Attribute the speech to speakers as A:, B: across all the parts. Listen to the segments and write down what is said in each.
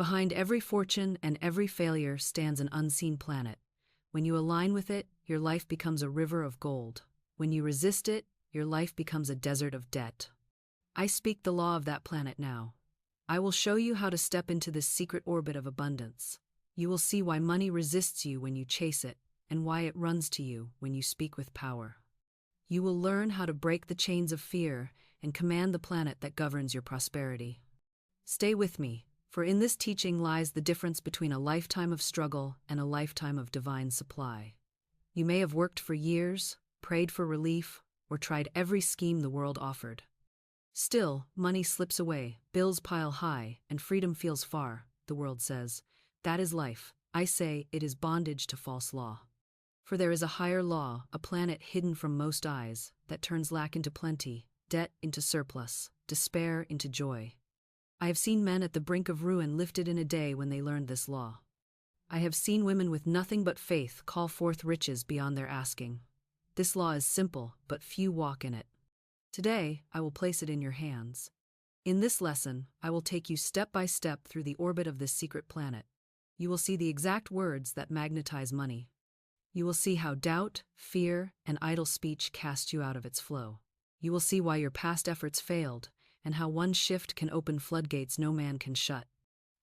A: Behind every fortune and every failure stands an unseen planet. When you align with it, your life becomes a river of gold. When you resist it, your life becomes a desert of debt. I speak the law of that planet now. I will show you how to step into this secret orbit of abundance. You will see why money resists you when you chase it, and why it runs to you when you speak with power. You will learn how to break the chains of fear and command the planet that governs your prosperity. Stay with me, for in this teaching lies the difference between a lifetime of struggle and a lifetime of divine supply. You may have worked for years, prayed for relief, or tried every scheme the world offered. Still, money slips away, bills pile high, and freedom feels far, the world says. That is life. I say it is bondage to false law. For there is a higher law, a planet hidden from most eyes, that turns lack into plenty, debt into surplus, despair into joy. I have seen men at the brink of ruin lifted in a day when they learned this law. I have seen women with nothing but faith call forth riches beyond their asking. This law is simple, but few walk in it. Today, I will place it in your hands. In this lesson, I will take you step by step through the orbit of this secret planet. You will see the exact words that magnetize money. You will see how doubt, fear, and idle speech cast you out of its flow. You will see why your past efforts failed, and how one shift can open floodgates no man can shut.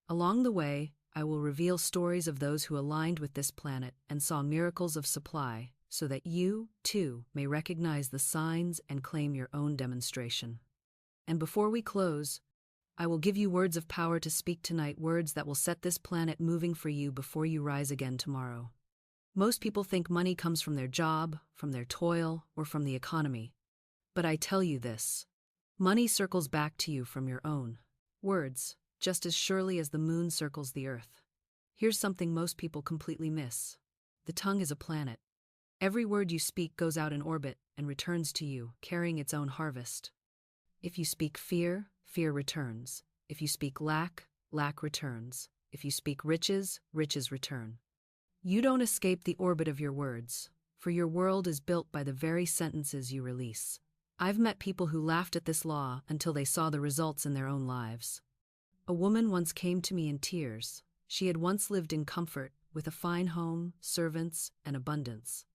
A: Along the way, I will reveal stories of those who aligned with this planet and saw miracles of supply, so that you, too, may recognize the signs and claim your own demonstration. And before we close, I will give you words of power to speak tonight, words that will set this planet moving for you before you rise again tomorrow. Most people think money comes from their job, from their toil, or from the economy. But I tell you this. Money circles back to you from your own words, just as surely as the moon circles the earth. Here's something most people completely miss. The tongue is a planet. Every word you speak goes out in orbit and returns to you, carrying its own harvest. If you speak fear, fear returns. If you speak lack, lack returns. If you speak riches, riches return. You don't escape the orbit of your words, for your world is built by the very sentences you release. I've met people who laughed at this law until they saw the results in their own lives. A woman once came to me in tears. She had once lived in comfort, with a fine home, servants, and abundance.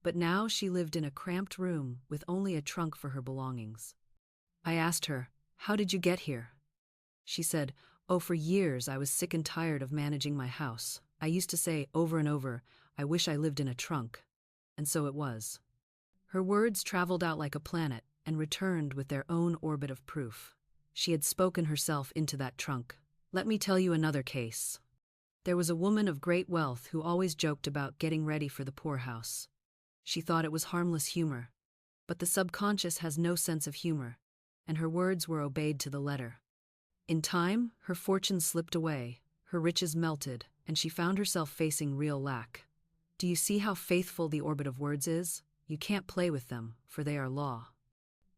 A: But now she lived in a cramped room with only a trunk for her belongings. I asked her, "How did you get here?" She said, "Oh, for years I was sick and tired of managing my house. I used to say over and over, 'I wish I lived in a trunk.' And so it was." Her words traveled out like a planet and returned with their own orbit of proof. She had spoken herself into that trunk. Let me tell you another case. There was a woman of great wealth who always joked about getting ready for the poorhouse. She thought it was harmless humor. But the subconscious has no sense of humor, and her words were obeyed to the letter. In time, her fortune slipped away, her riches melted, and she found herself facing real lack. Do you see how faithful the orbit of words is? You can't play with them, for they are law.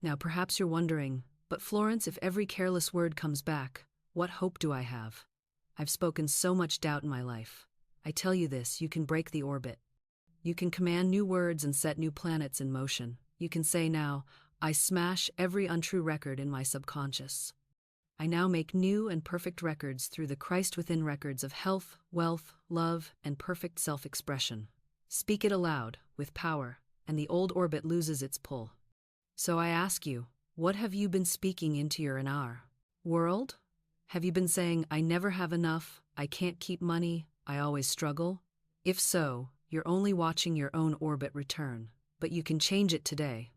A: Now perhaps you're wondering, but Florence, if every careless word comes back, what hope do I have? I've spoken so much doubt in my life. I tell you this, you can break the orbit. You can command new words and set new planets in motion. You can say now, "I smash every untrue record in my subconscious. I now make new and perfect records through the Christ within records of health, wealth, love, and perfect self-expression." Speak it aloud, with power, and the old orbit loses its pull. So I ask you, what have you been speaking into your inner world? Have you been saying, "I never have enough, I can't keep money, I always struggle"? If so, you're only watching your own orbit return, but you can change it today.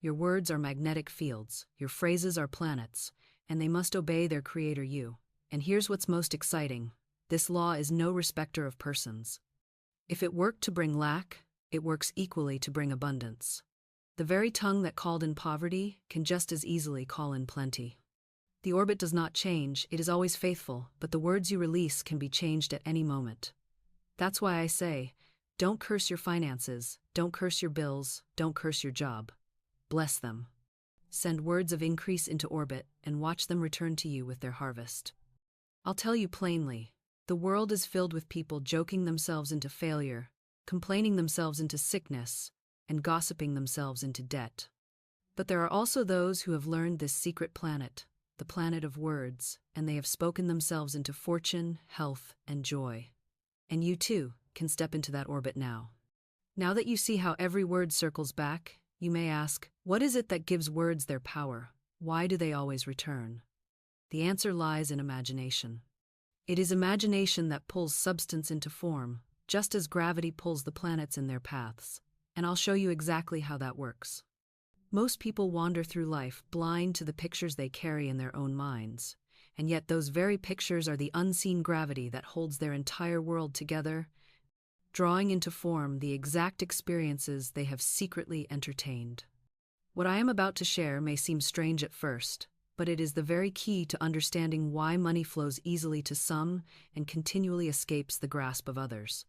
A: Your words are magnetic fields, your phrases are planets, and they must obey their creator you. And here's what's most exciting. This law is no respecter of persons. If it worked to bring lack, it works equally to bring abundance. The very tongue that called in poverty can just as easily call in plenty. The orbit does not change, it is always faithful, but the words you release can be changed at any moment. That's why I say, don't curse your finances, don't curse your bills, don't curse your job. Bless them. Send words of increase into orbit and watch them return to you with their harvest. I'll tell you plainly, the world is filled with people joking themselves into failure, complaining themselves into sickness, and gossiping themselves into debt. But there are also those who have learned this secret planet, the planet of words, and they have spoken themselves into fortune, health, and joy. And you too can step into that orbit now. Now that you see how every word circles back, you may ask, what is it that gives words their power? Why do they always return? The answer lies in imagination. It is imagination that pulls substance into form, just as gravity pulls the planets in their paths. And I'll show you exactly how that works. Most people wander through life blind to the pictures they carry in their own minds, and yet those very pictures are the unseen gravity that holds their entire world together, drawing into form the exact experiences they have secretly entertained. What I am about to share may seem strange at first, but it is the very key to understanding why money flows easily to some and continually escapes the grasp of others.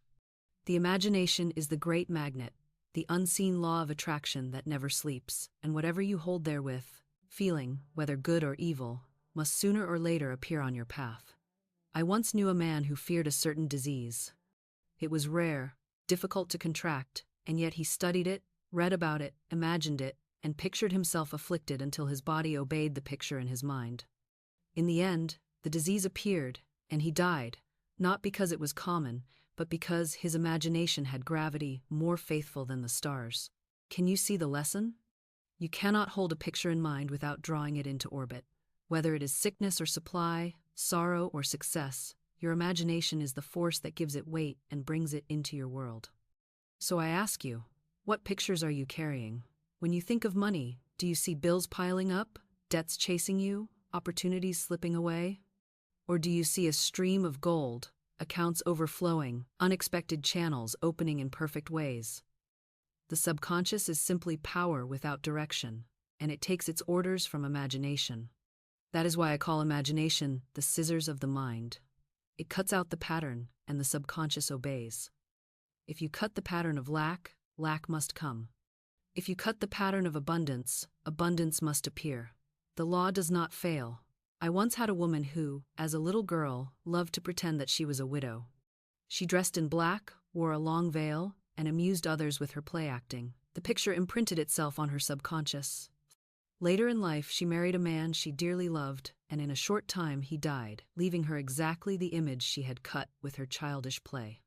A: The imagination is the great magnet, the unseen law of attraction that never sleeps, and whatever you hold therewith, feeling, whether good or evil, must sooner or later appear on your path. I once knew a man who feared a certain disease. It was rare, difficult to contract, and yet he studied it, read about it, imagined it, and pictured himself afflicted until his body obeyed the picture in his mind. In the end, the disease appeared, and he died, not because it was common, but because his imagination had gravity more faithful than the stars. Can you see the lesson? You cannot hold a picture in mind without drawing it into orbit. Whether it is sickness or supply, sorrow or success, your imagination is the force that gives it weight and brings it into your world. So I ask you, what pictures are you carrying? When you think of money, do you see bills piling up, debts chasing you, opportunities slipping away? Or do you see a stream of gold, accounts overflowing, unexpected channels opening in perfect ways? The subconscious is simply power without direction, and it takes its orders from imagination. That is why I call imagination the scissors of the mind. It cuts out the pattern, and the subconscious obeys. If you cut the pattern of lack, lack must come. If you cut the pattern of abundance, abundance must appear. The law does not fail. I once had a woman who, as a little girl, loved to pretend that she was a widow. She dressed in black, wore a long veil, and amused others with her play acting. The picture imprinted itself on her subconscious. Later in life, she married a man she dearly loved, and in a short time he died, leaving her exactly the image she had cut with her childish play.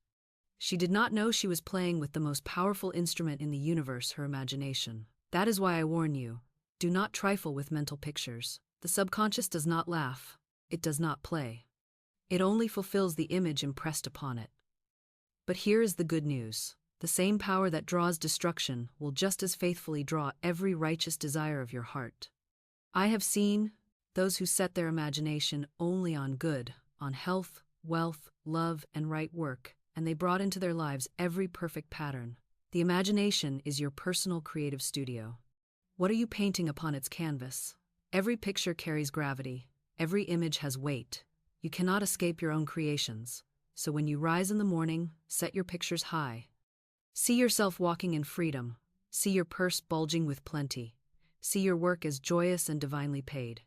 A: She did not know she was playing with the most powerful instrument in the universe, her imagination. That is why I warn you, do not trifle with mental pictures. The subconscious does not laugh, it does not play. It only fulfills the image impressed upon it. But here is the good news. The same power that draws destruction will just as faithfully draw every righteous desire of your heart. I have seen those who set their imagination only on good, on health, wealth, love, and right work, and they brought into their lives every perfect pattern. The imagination is your personal creative studio. What are you painting upon its canvas? Every picture carries gravity. Every image has weight. You cannot escape your own creations. So when you rise in the morning, set your pictures high. See yourself walking in freedom. See your purse bulging with plenty. See your work as joyous and divinely paid.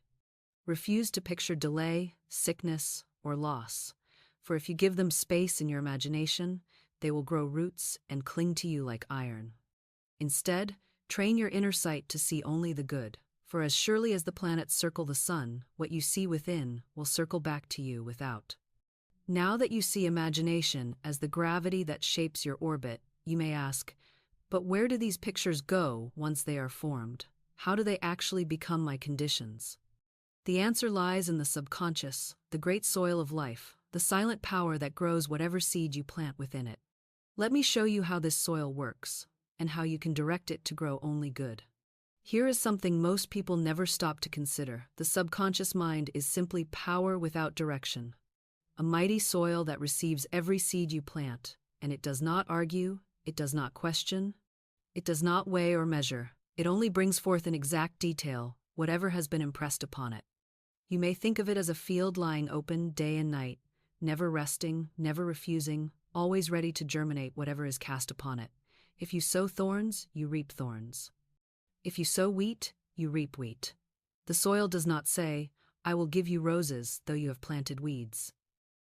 A: Refuse to picture delay, sickness, or loss. For if you give them space in your imagination, they will grow roots and cling to you like iron. Instead, train your inner sight to see only the good. For as surely as the planets circle the sun, what you see within will circle back to you without. Now that you see imagination as the gravity that shapes your orbit, you may ask, but where do these pictures go once they are formed? How do they actually become my conditions? The answer lies in the subconscious, the great soil of life, the silent power that grows whatever seed you plant within it. Let me show you how this soil works, and how you can direct it to grow only good. Here is something most people never stop to consider. The subconscious mind is simply power without direction. A mighty soil that receives every seed you plant, and it does not argue, it does not question, it does not weigh or measure. It only brings forth in exact detail whatever has been impressed upon it. You may think of it as a field lying open day and night, never resting, never refusing, always ready to germinate whatever is cast upon it. If you sow thorns, you reap thorns. If you sow wheat, you reap wheat. The soil does not say, I will give you roses, though you have planted weeds.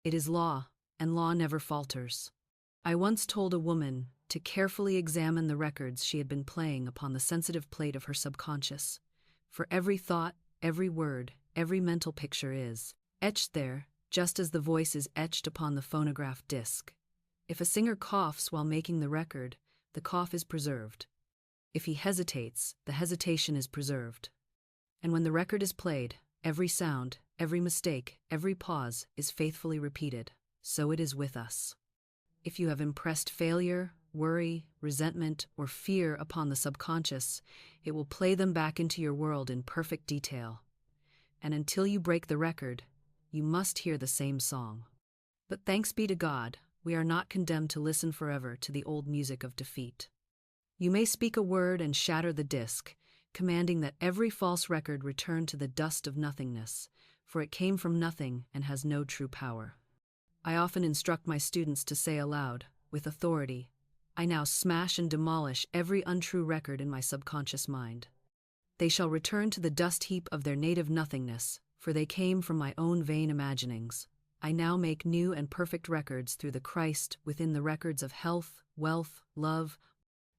A: It is law, and law never falters. I once told a woman to carefully examine the records she had been playing upon the sensitive plate of her subconscious. For every thought, every word, every mental picture is etched there, just as the voice is etched upon the phonograph disc. If a singer coughs while making the record, the cough is preserved. If he hesitates, the hesitation is preserved. And when the record is played, every sound, every mistake, every pause is faithfully repeated. So it is with us. If you have impressed failure, worry, resentment, or fear upon the subconscious, it will play them back into your world in perfect detail. And until you break the record, you must hear the same song. But thanks be to God, we are not condemned to listen forever to the old music of defeat. You may speak a word and shatter the disc, commanding that every false record return to the dust of nothingness, for it came from nothing and has no true power. I often instruct my students to say aloud, with authority, I now smash and demolish every untrue record in my subconscious mind. They shall return to the dust heap of their native nothingness, for they came from my own vain imaginings. I now make new and perfect records through the Christ within the records of health, wealth, love,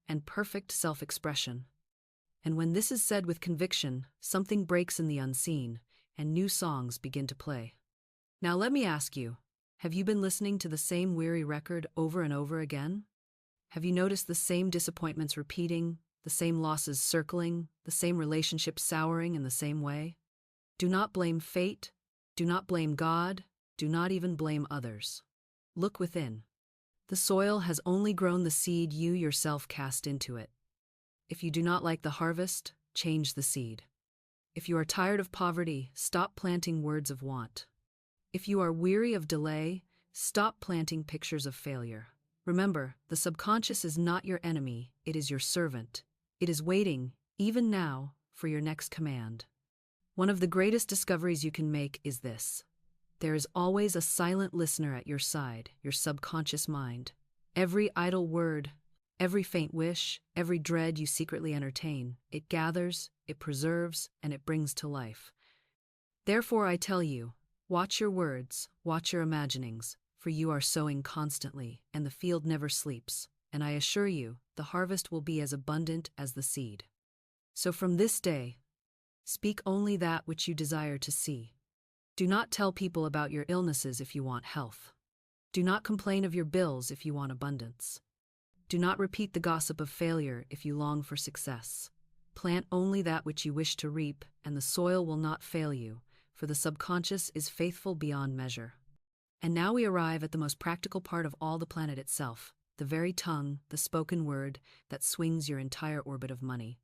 A: and perfect self-expression. And when this is said with conviction, something breaks in the unseen, and new songs begin to play. Now let me ask you, have you been listening to the same weary record over and over again? Have you noticed the same disappointments repeating, the same losses circling, the same relationships souring in the same way? Do not blame fate, do not blame God, do not even blame others. Look within. The soil has only grown the seed you yourself cast into it. If you do not like the harvest, change the seed. If you are tired of poverty, stop planting words of want. If you are weary of delay, stop planting pictures of failure. Remember, the subconscious is not your enemy, it is your servant. It is waiting, even now, for your next command. One of the greatest discoveries you can make is this. There is always a silent listener at your side, your subconscious mind. Every idle word, every faint wish, every dread you secretly entertain, it gathers, it preserves, and it brings to life. Therefore I tell you, watch your words, watch your imaginings, for you are sowing constantly, and the field never sleeps, and I assure you, the harvest will be as abundant as the seed. So from this day, speak only that which you desire to see. Do not tell people about your illnesses if you want health. Do not complain of your bills if you want abundance. Do not repeat the gossip of failure if you long for success. Plant only that which you wish to reap, and the soil will not fail you, for the subconscious is faithful beyond measure. And now we arrive at the most practical part of all the planet itself, the very tongue, the spoken word, that swings your entire orbit of money.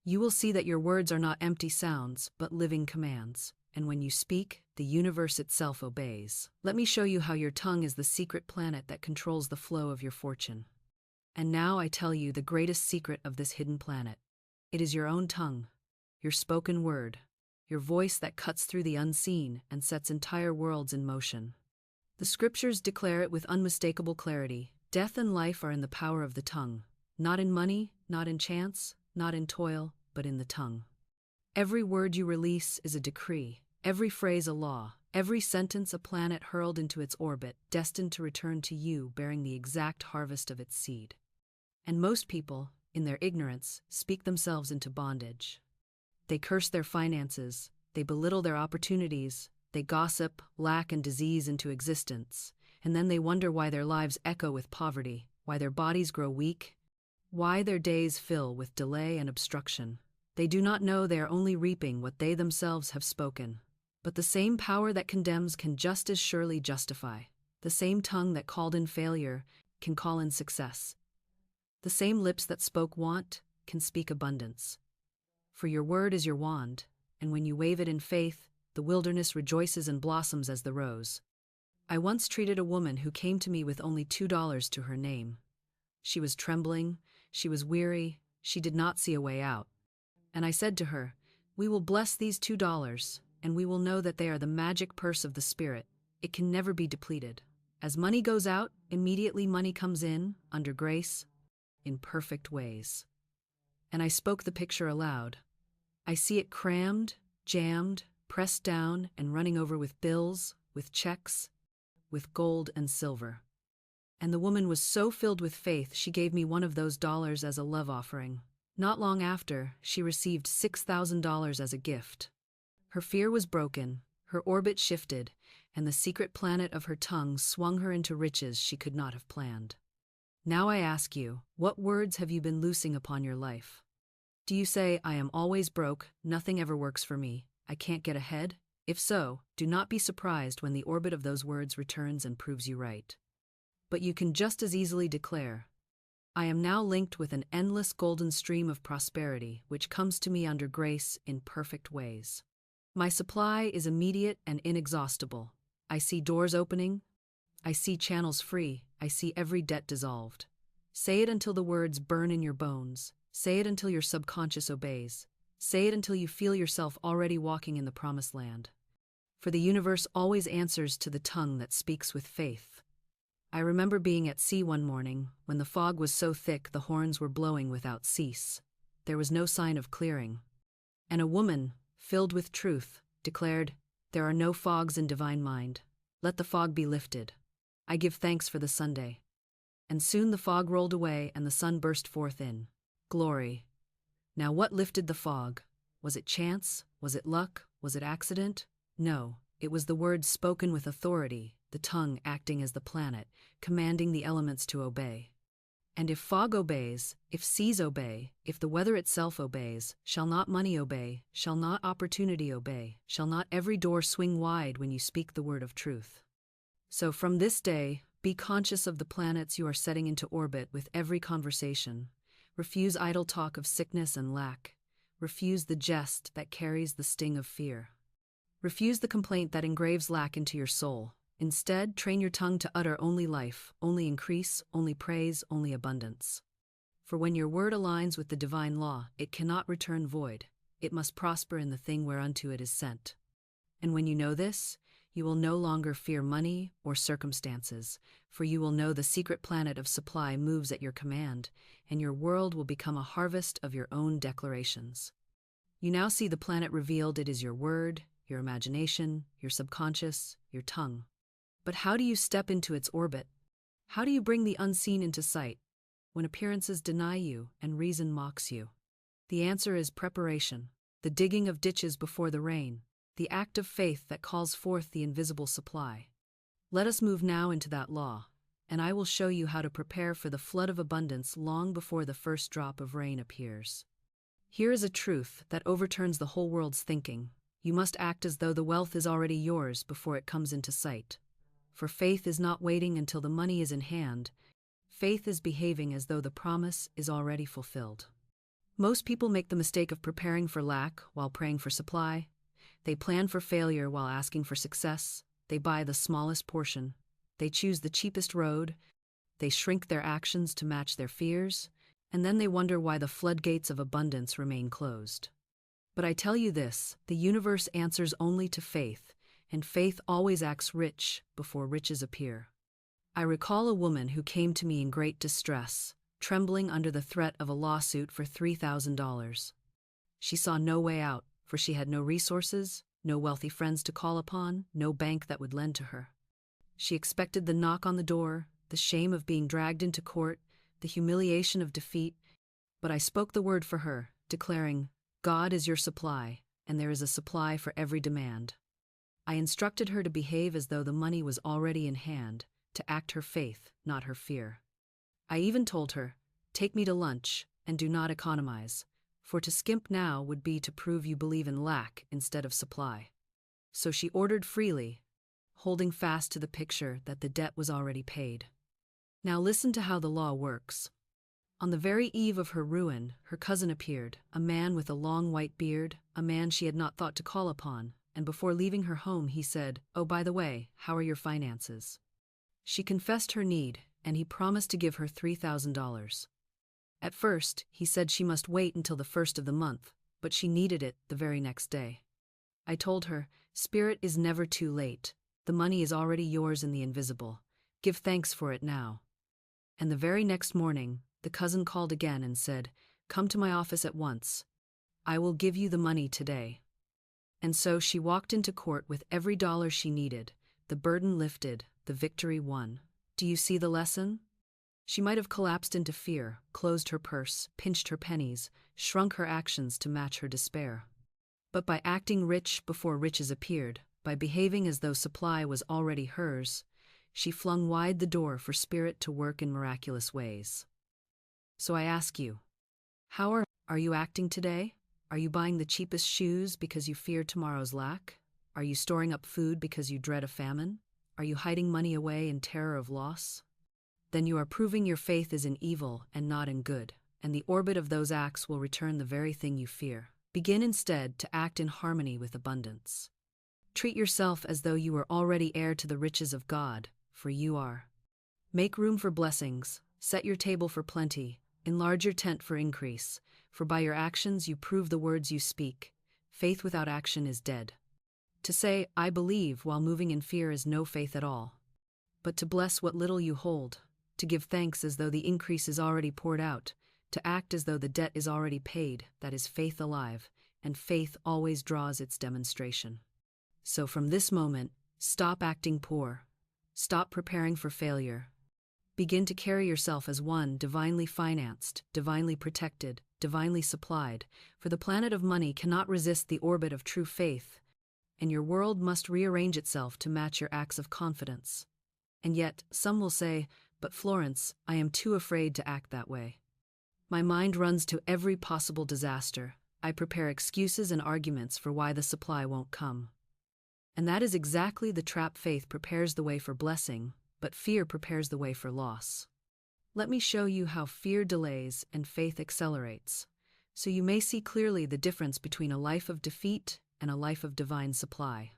A: You will see that your words are not empty sounds, but living commands, and when you speak, the universe itself obeys. Let me show you how your tongue is the secret planet that controls the flow of your fortune. And now I tell you the greatest secret of this hidden planet. It is your own tongue, your spoken word, your voice that cuts through the unseen and sets entire worlds in motion. The scriptures declare it with unmistakable clarity. Death and life are in the power of the tongue, not in money, not in chance, not in toil, but in the tongue. Every word you release is a decree, every phrase a law, every sentence a planet hurled into its orbit, destined to return to you bearing the exact harvest of its seed. And most people, in their ignorance, speak themselves into bondage. They curse their finances, they belittle their opportunities, they gossip, lack, and disease into existence, and then they wonder why their lives echo with poverty, why their bodies grow weak, why their days fill with delay and obstruction. They do not know they are only reaping what they themselves have spoken. But the same power that condemns can just as surely justify. The same tongue that called in failure can call in success. The same lips that spoke want can speak abundance. For your word is your wand, and when you wave it in faith, the wilderness rejoices and blossoms as the rose. I once treated a woman who came to me with only $2 to her name. She was trembling, she was weary, she did not see a way out. And I said to her, "We will bless these $2, and we will know that they are the magic purse of the Spirit. It can never be depleted. As money goes out, immediately money comes in, under grace, in perfect ways." And I spoke the picture aloud. I see it crammed, jammed, pressed down, and running over with bills, with checks, with gold and silver. And the woman was so filled with faith she gave me one of those dollars as a love offering. Not long after, she received $6,000 as a gift. Her fear was broken, her orbit shifted, and the secret planet of her tongue swung her into riches she could not have planned. Now I ask you, what words have you been loosing upon your life? Do you say, I am always broke, nothing ever works for me, I can't get ahead? If so, do not be surprised when the orbit of those words returns and proves you right. But you can just as easily declare, I am now linked with an endless golden stream of prosperity which comes to me under grace in perfect ways. My supply is immediate and inexhaustible. I see doors opening, I see channels free, I see every debt dissolved. Say it until the words burn in your bones. Say it until your subconscious obeys. Say it until you feel yourself already walking in the promised land. For the universe always answers to the tongue that speaks with faith. I remember being at sea one morning, when the fog was so thick the horns were blowing without cease. There was no sign of clearing. And a woman, filled with truth, declared, There are no fogs in divine mind. Let the fog be lifted. I give thanks for the Sunday. And soon the fog rolled away and the sun burst forth in glory. Now what lifted the fog? Was it chance? Was it luck? Was it accident? No, it was the words spoken with authority, the tongue acting as the planet, commanding the elements to obey. And if fog obeys, if seas obey, if the weather itself obeys, shall not money obey, shall not opportunity obey, shall not every door swing wide when you speak the word of truth? So from this day, be conscious of the planets you are setting into orbit with every conversation. Refuse idle talk of sickness and lack. Refuse the jest that carries the sting of fear. Refuse the complaint that engraves lack into your soul. Instead, train your tongue to utter only life, only increase, only praise, only abundance. For when your word aligns with the divine law, it cannot return void. It must prosper in the thing whereunto it is sent. And when you know this, you will no longer fear money or circumstances, for you will know the secret planet of supply moves at your command, and your world will become a harvest of your own declarations. You now see the planet revealed. It is your word, your imagination, your subconscious, your tongue. But how do you step into its orbit? How do you bring the unseen into sight, when appearances deny you and reason mocks you? The answer is preparation, the digging of ditches before the rain, the act of faith that calls forth the invisible supply. Let us move now into that law, and I will show you how to prepare for the flood of abundance long before the first drop of rain appears. Here is a truth that overturns the whole world's thinking. You must act as though the wealth is already yours before it comes into sight. For faith is not waiting until the money is in hand. Faith is behaving as though the promise is already fulfilled. Most people make the mistake of preparing for lack while praying for supply. They plan for failure while asking for success. They buy the smallest portion. They choose the cheapest road. They shrink their actions to match their fears. And then they wonder why the floodgates of abundance remain closed. But I tell you this, the universe answers only to faith, and faith always acts rich before riches appear. I recall a woman who came to me in great distress, trembling under the threat of a lawsuit for $3,000. She saw no way out, for she had no resources, no wealthy friends to call upon, no bank that would lend to her. She expected the knock on the door, the shame of being dragged into court, the humiliation of defeat, but I spoke the word for her, declaring, God is your supply, and there is a supply for every demand. I instructed her to behave as though the money was already in hand, to act her faith, not her fear. I even told her, take me to lunch, and do not economize, for to skimp now would be to prove you believe in lack instead of supply. So she ordered freely, holding fast to the picture that the debt was already paid. Now listen to how the law works. On the very eve of her ruin, her cousin appeared, a man with a long white beard, a man she had not thought to call upon, and before leaving her home he said, "Oh, by the way, how are your finances?" She confessed her need, and he promised to give her $3,000. At first, he said she must wait until the first of the month, but she needed it the very next day. I told her, Spirit is never too late. The money is already yours in the invisible. Give thanks for it now. And the very next morning, the cousin called again and said, "Come to my office at once. I will give you the money today." And so she walked into court with every dollar she needed, the burden lifted, the victory won. Do you see the lesson? She might have collapsed into fear, closed her purse, pinched her pennies, shrunk her actions to match her despair. But by acting rich before riches appeared, by behaving as though supply was already hers, she flung wide the door for spirit to work in miraculous ways. So I ask you, how are you acting today? Are you buying the cheapest shoes because you fear tomorrow's lack? Are you storing up food because you dread a famine? Are you hiding money away in terror of loss? Then you are proving your faith is in evil and not in good, and the orbit of those acts will return the very thing you fear. Begin instead to act in harmony with abundance. Treat yourself as though you were already heir to the riches of God, for you are. Make room for blessings, set your table for plenty, enlarge your tent for increase, for by your actions you prove the words you speak. Faith without action is dead. To say, I believe, while moving in fear is no faith at all. But to bless what little you hold, to give thanks as though the increase is already poured out, to act as though the debt is already paid, that is faith alive, and faith always draws its demonstration. So from this moment, stop acting poor. Stop preparing for failure. Begin to carry yourself as one divinely financed, divinely protected, divinely supplied, for the planet of money cannot resist the orbit of true faith, and your world must rearrange itself to match your acts of confidence. And yet, some will say, but Florence, I am too afraid to act that way. My mind runs to every possible disaster. I prepare excuses and arguments for why the supply won't come. And that is exactly the trap. Faith prepares the way for blessing, but fear prepares the way for loss. Let me show you how fear delays and faith accelerates, so you may see clearly the difference between a life of defeat and a life of divine supply.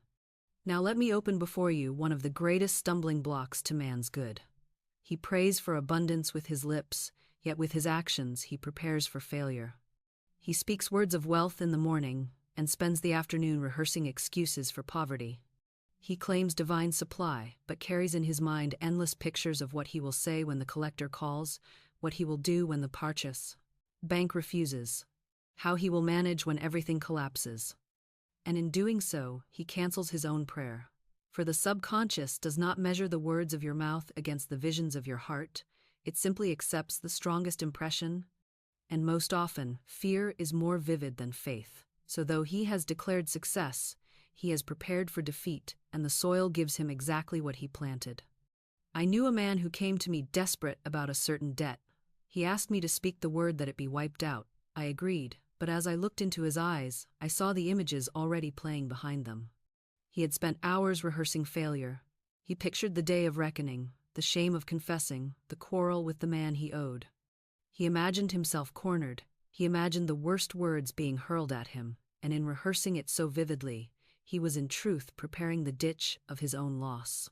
A: Now let me open before you one of the greatest stumbling blocks to man's good. He prays for abundance with his lips, yet with his actions he prepares for failure. He speaks words of wealth in the morning and spends the afternoon rehearsing excuses for poverty. He claims divine supply, but carries in his mind endless pictures of what he will say when the collector calls, what he will do when the purchase bank refuses, how he will manage when everything collapses. And in doing so, he cancels his own prayer. For the subconscious does not measure the words of your mouth against the visions of your heart, it simply accepts the strongest impression, and most often, fear is more vivid than faith. So though he has declared success, he has prepared for defeat, and the soil gives him exactly what he planted. I knew a man who came to me desperate about a certain debt. He asked me to speak the word that it be wiped out. I agreed, but as I looked into his eyes, I saw the images already playing behind them. He had spent hours rehearsing failure. He pictured the day of reckoning, the shame of confessing, the quarrel with the man he owed. He imagined himself cornered. He imagined the worst words being hurled at him, and in rehearsing it so vividly, he was in truth preparing the ditch of his own loss.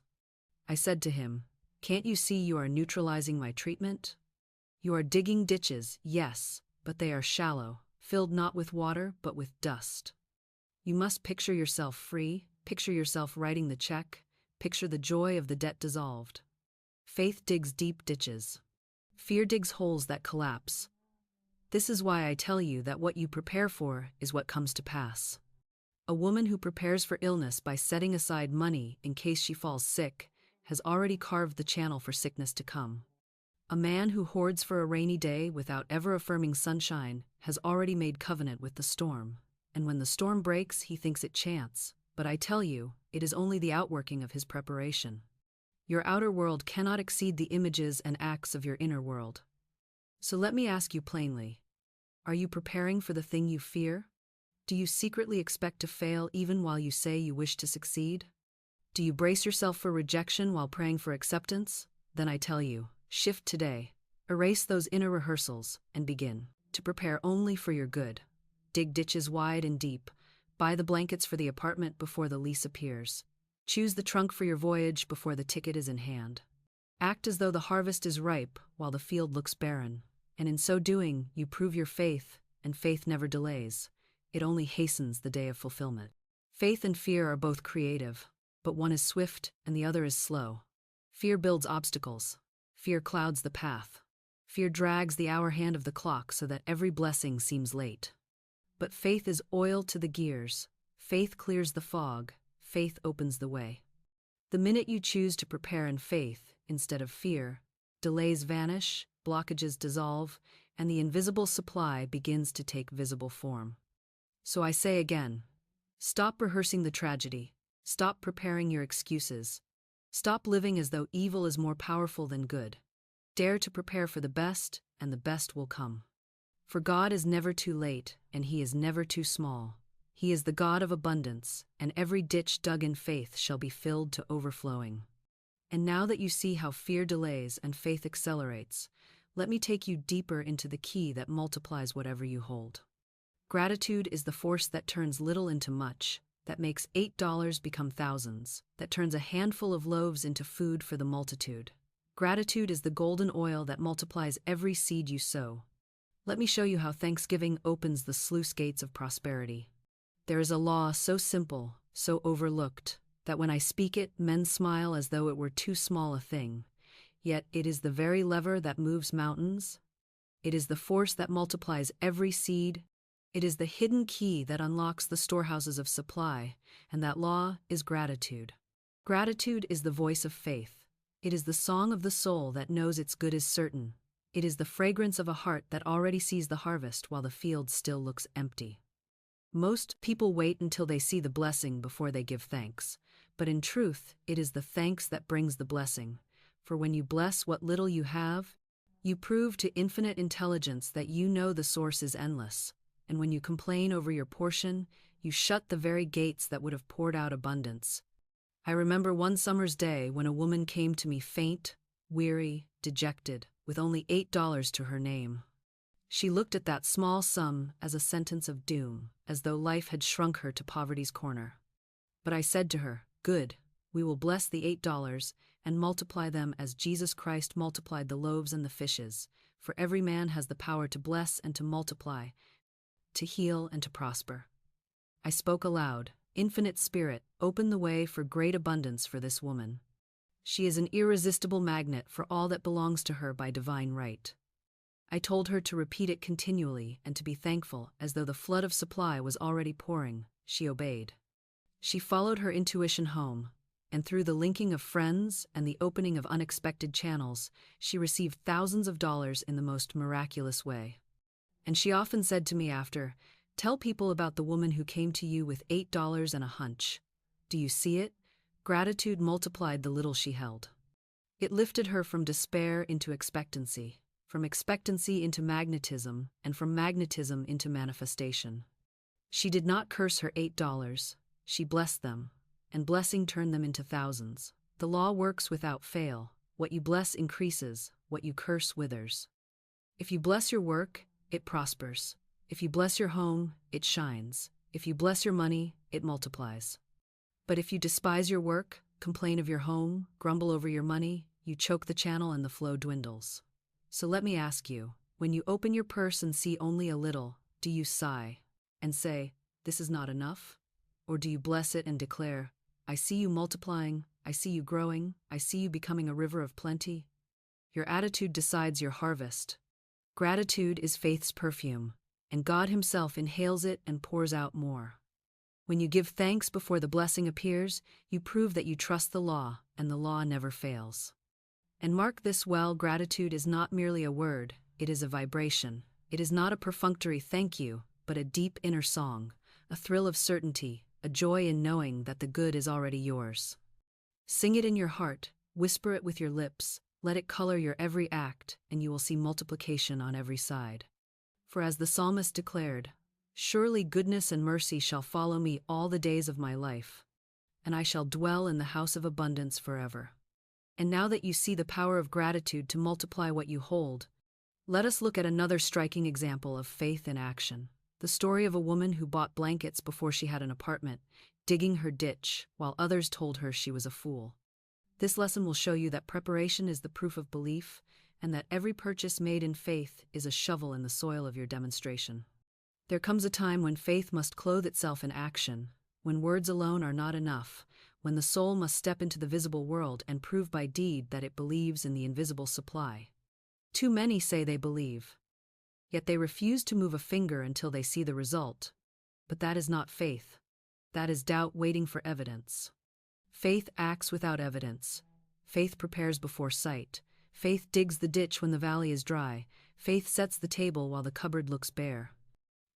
A: I said to him, "Can't you see you are neutralizing my treatment? You are digging ditches, yes, but they are shallow, filled not with water but with dust. You must picture yourself free, picture yourself writing the check, picture the joy of the debt dissolved. Faith digs deep ditches. Fear digs holes that collapse. This is why I tell you that what you prepare for is what comes to pass. A woman who prepares for illness by setting aside money in case she falls sick has already carved the channel for sickness to come. A man who hoards for a rainy day without ever affirming sunshine has already made covenant with the storm, and when the storm breaks he thinks it chance, but I tell you, it is only the outworking of his preparation. Your outer world cannot exceed the images and acts of your inner world. So let me ask you plainly, are you preparing for the thing you fear? Do you secretly expect to fail even while you say you wish to succeed? Do you brace yourself for rejection while praying for acceptance? Then I tell you, shift today. Erase those inner rehearsals and begin to prepare only for your good. Dig ditches wide and deep. Buy the blankets for the apartment before the lease appears. Choose the trunk for your voyage before the ticket is in hand. Act as though the harvest is ripe while the field looks barren, and in so doing, you prove your faith, and faith never delays. It only hastens the day of fulfillment. Faith and fear are both creative, but one is swift and the other is slow. Fear builds obstacles. Fear clouds the path. Fear drags the hour hand of the clock so that every blessing seems late. But faith is oil to the gears. Faith clears the fog. Faith opens the way. The minute you choose to prepare in faith instead of fear, delays vanish, blockages dissolve, and the invisible supply begins to take visible form. So I say again, Stop rehearsing the tragedy. Stop preparing your excuses. Stop living as though evil is more powerful than good. Dare to prepare for the best, and the best will come. For God is never too late, and He is never too small. He is the God of abundance, and every ditch dug in faith shall be filled to overflowing. And now that you see how fear delays and faith accelerates, let me take you deeper into the key that multiplies whatever you hold. Gratitude is the force that turns little into much, that makes $8 become thousands, that turns a handful of loaves into food for the multitude. Gratitude is the golden oil that multiplies every seed you sow. Let me show you how thanksgiving opens the sluice gates of prosperity. There is a law so simple, so overlooked, that when I speak it, men smile as though it were too small a thing. Yet it is the very lever that moves mountains. It is the force that multiplies every seed. It is the hidden key that unlocks the storehouses of supply, and that law is gratitude. Gratitude is the voice of faith. It is the song of the soul that knows its good is certain. It is the fragrance of a heart that already sees the harvest while the field still looks empty. Most people wait until they see the blessing before they give thanks, but in truth, it is the thanks that brings the blessing. For when you bless what little you have, you prove to infinite intelligence that you know the source is endless. And when you complain over your portion, you shut the very gates that would have poured out abundance. I remember one summer's day when a woman came to me faint, weary, dejected, with only $8 to her name. She looked at that small sum as a sentence of doom, as though life had shrunk her to poverty's corner. But I said to her, "Good, we will bless the $8 and multiply them as Jesus Christ multiplied the loaves and the fishes, for every man has the power to bless and to multiply, to heal and to prosper." I spoke aloud. Infinite Spirit, open the way for great abundance for this woman. She is an irresistible magnet for all that belongs to her by divine right. I told her to repeat it continually and to be thankful as though the flood of supply was already pouring. She obeyed. She followed her intuition home, and through the linking of friends and the opening of unexpected channels, she received thousands of dollars in the most miraculous way. And she often said to me after, "Tell people about the woman who came to you with $8 and a hunch. Do you see it? Gratitude multiplied the little she held. It lifted her from despair into expectancy, from expectancy into magnetism, and from magnetism into manifestation. She did not curse her $8, she blessed them, and blessing turned them into thousands. The law works without fail. What you bless increases, what you curse withers. If you bless your work, it prospers. If you bless your home, it shines. If you bless your money, it multiplies. But if you despise your work, complain of your home, grumble over your money, you choke the channel and the flow dwindles. So let me ask you, when you open your purse and see only a little, do you sigh and say, "This is not enough"? Or do you bless it and declare, "I see you multiplying, I see you growing, I see you becoming a river of plenty"? Your attitude decides your harvest. Gratitude is faith's perfume, and God Himself inhales it and pours out more. When you give thanks before the blessing appears, you prove that you trust the law, and the law never fails. And mark this well, gratitude is not merely a word, it is a vibration. It is not a perfunctory thank you, but a deep inner song, a thrill of certainty, a joy in knowing that the good is already yours. Sing it in your heart, whisper it with your lips, let it color your every act, and you will see multiplication on every side. For as the psalmist declared, "Surely goodness and mercy shall follow me all the days of my life, and I shall dwell in the house of abundance forever." And now that you see the power of gratitude to multiply what you hold, let us look at another striking example of faith in action. The story of a woman who bought blankets before she had an apartment, digging her ditch, while others told her she was a fool. This lesson will show you that preparation is the proof of belief, and that every purchase made in faith is a shovel in the soil of your demonstration. There comes a time when faith must clothe itself in action, when words alone are not enough, when the soul must step into the visible world and prove by deed that it believes in the invisible supply. Too many say they believe, yet they refuse to move a finger until they see the result. But that is not faith. That is doubt waiting for evidence. Faith acts without evidence. Faith prepares before sight. Faith digs the ditch when the valley is dry. Faith sets the table while the cupboard looks bare.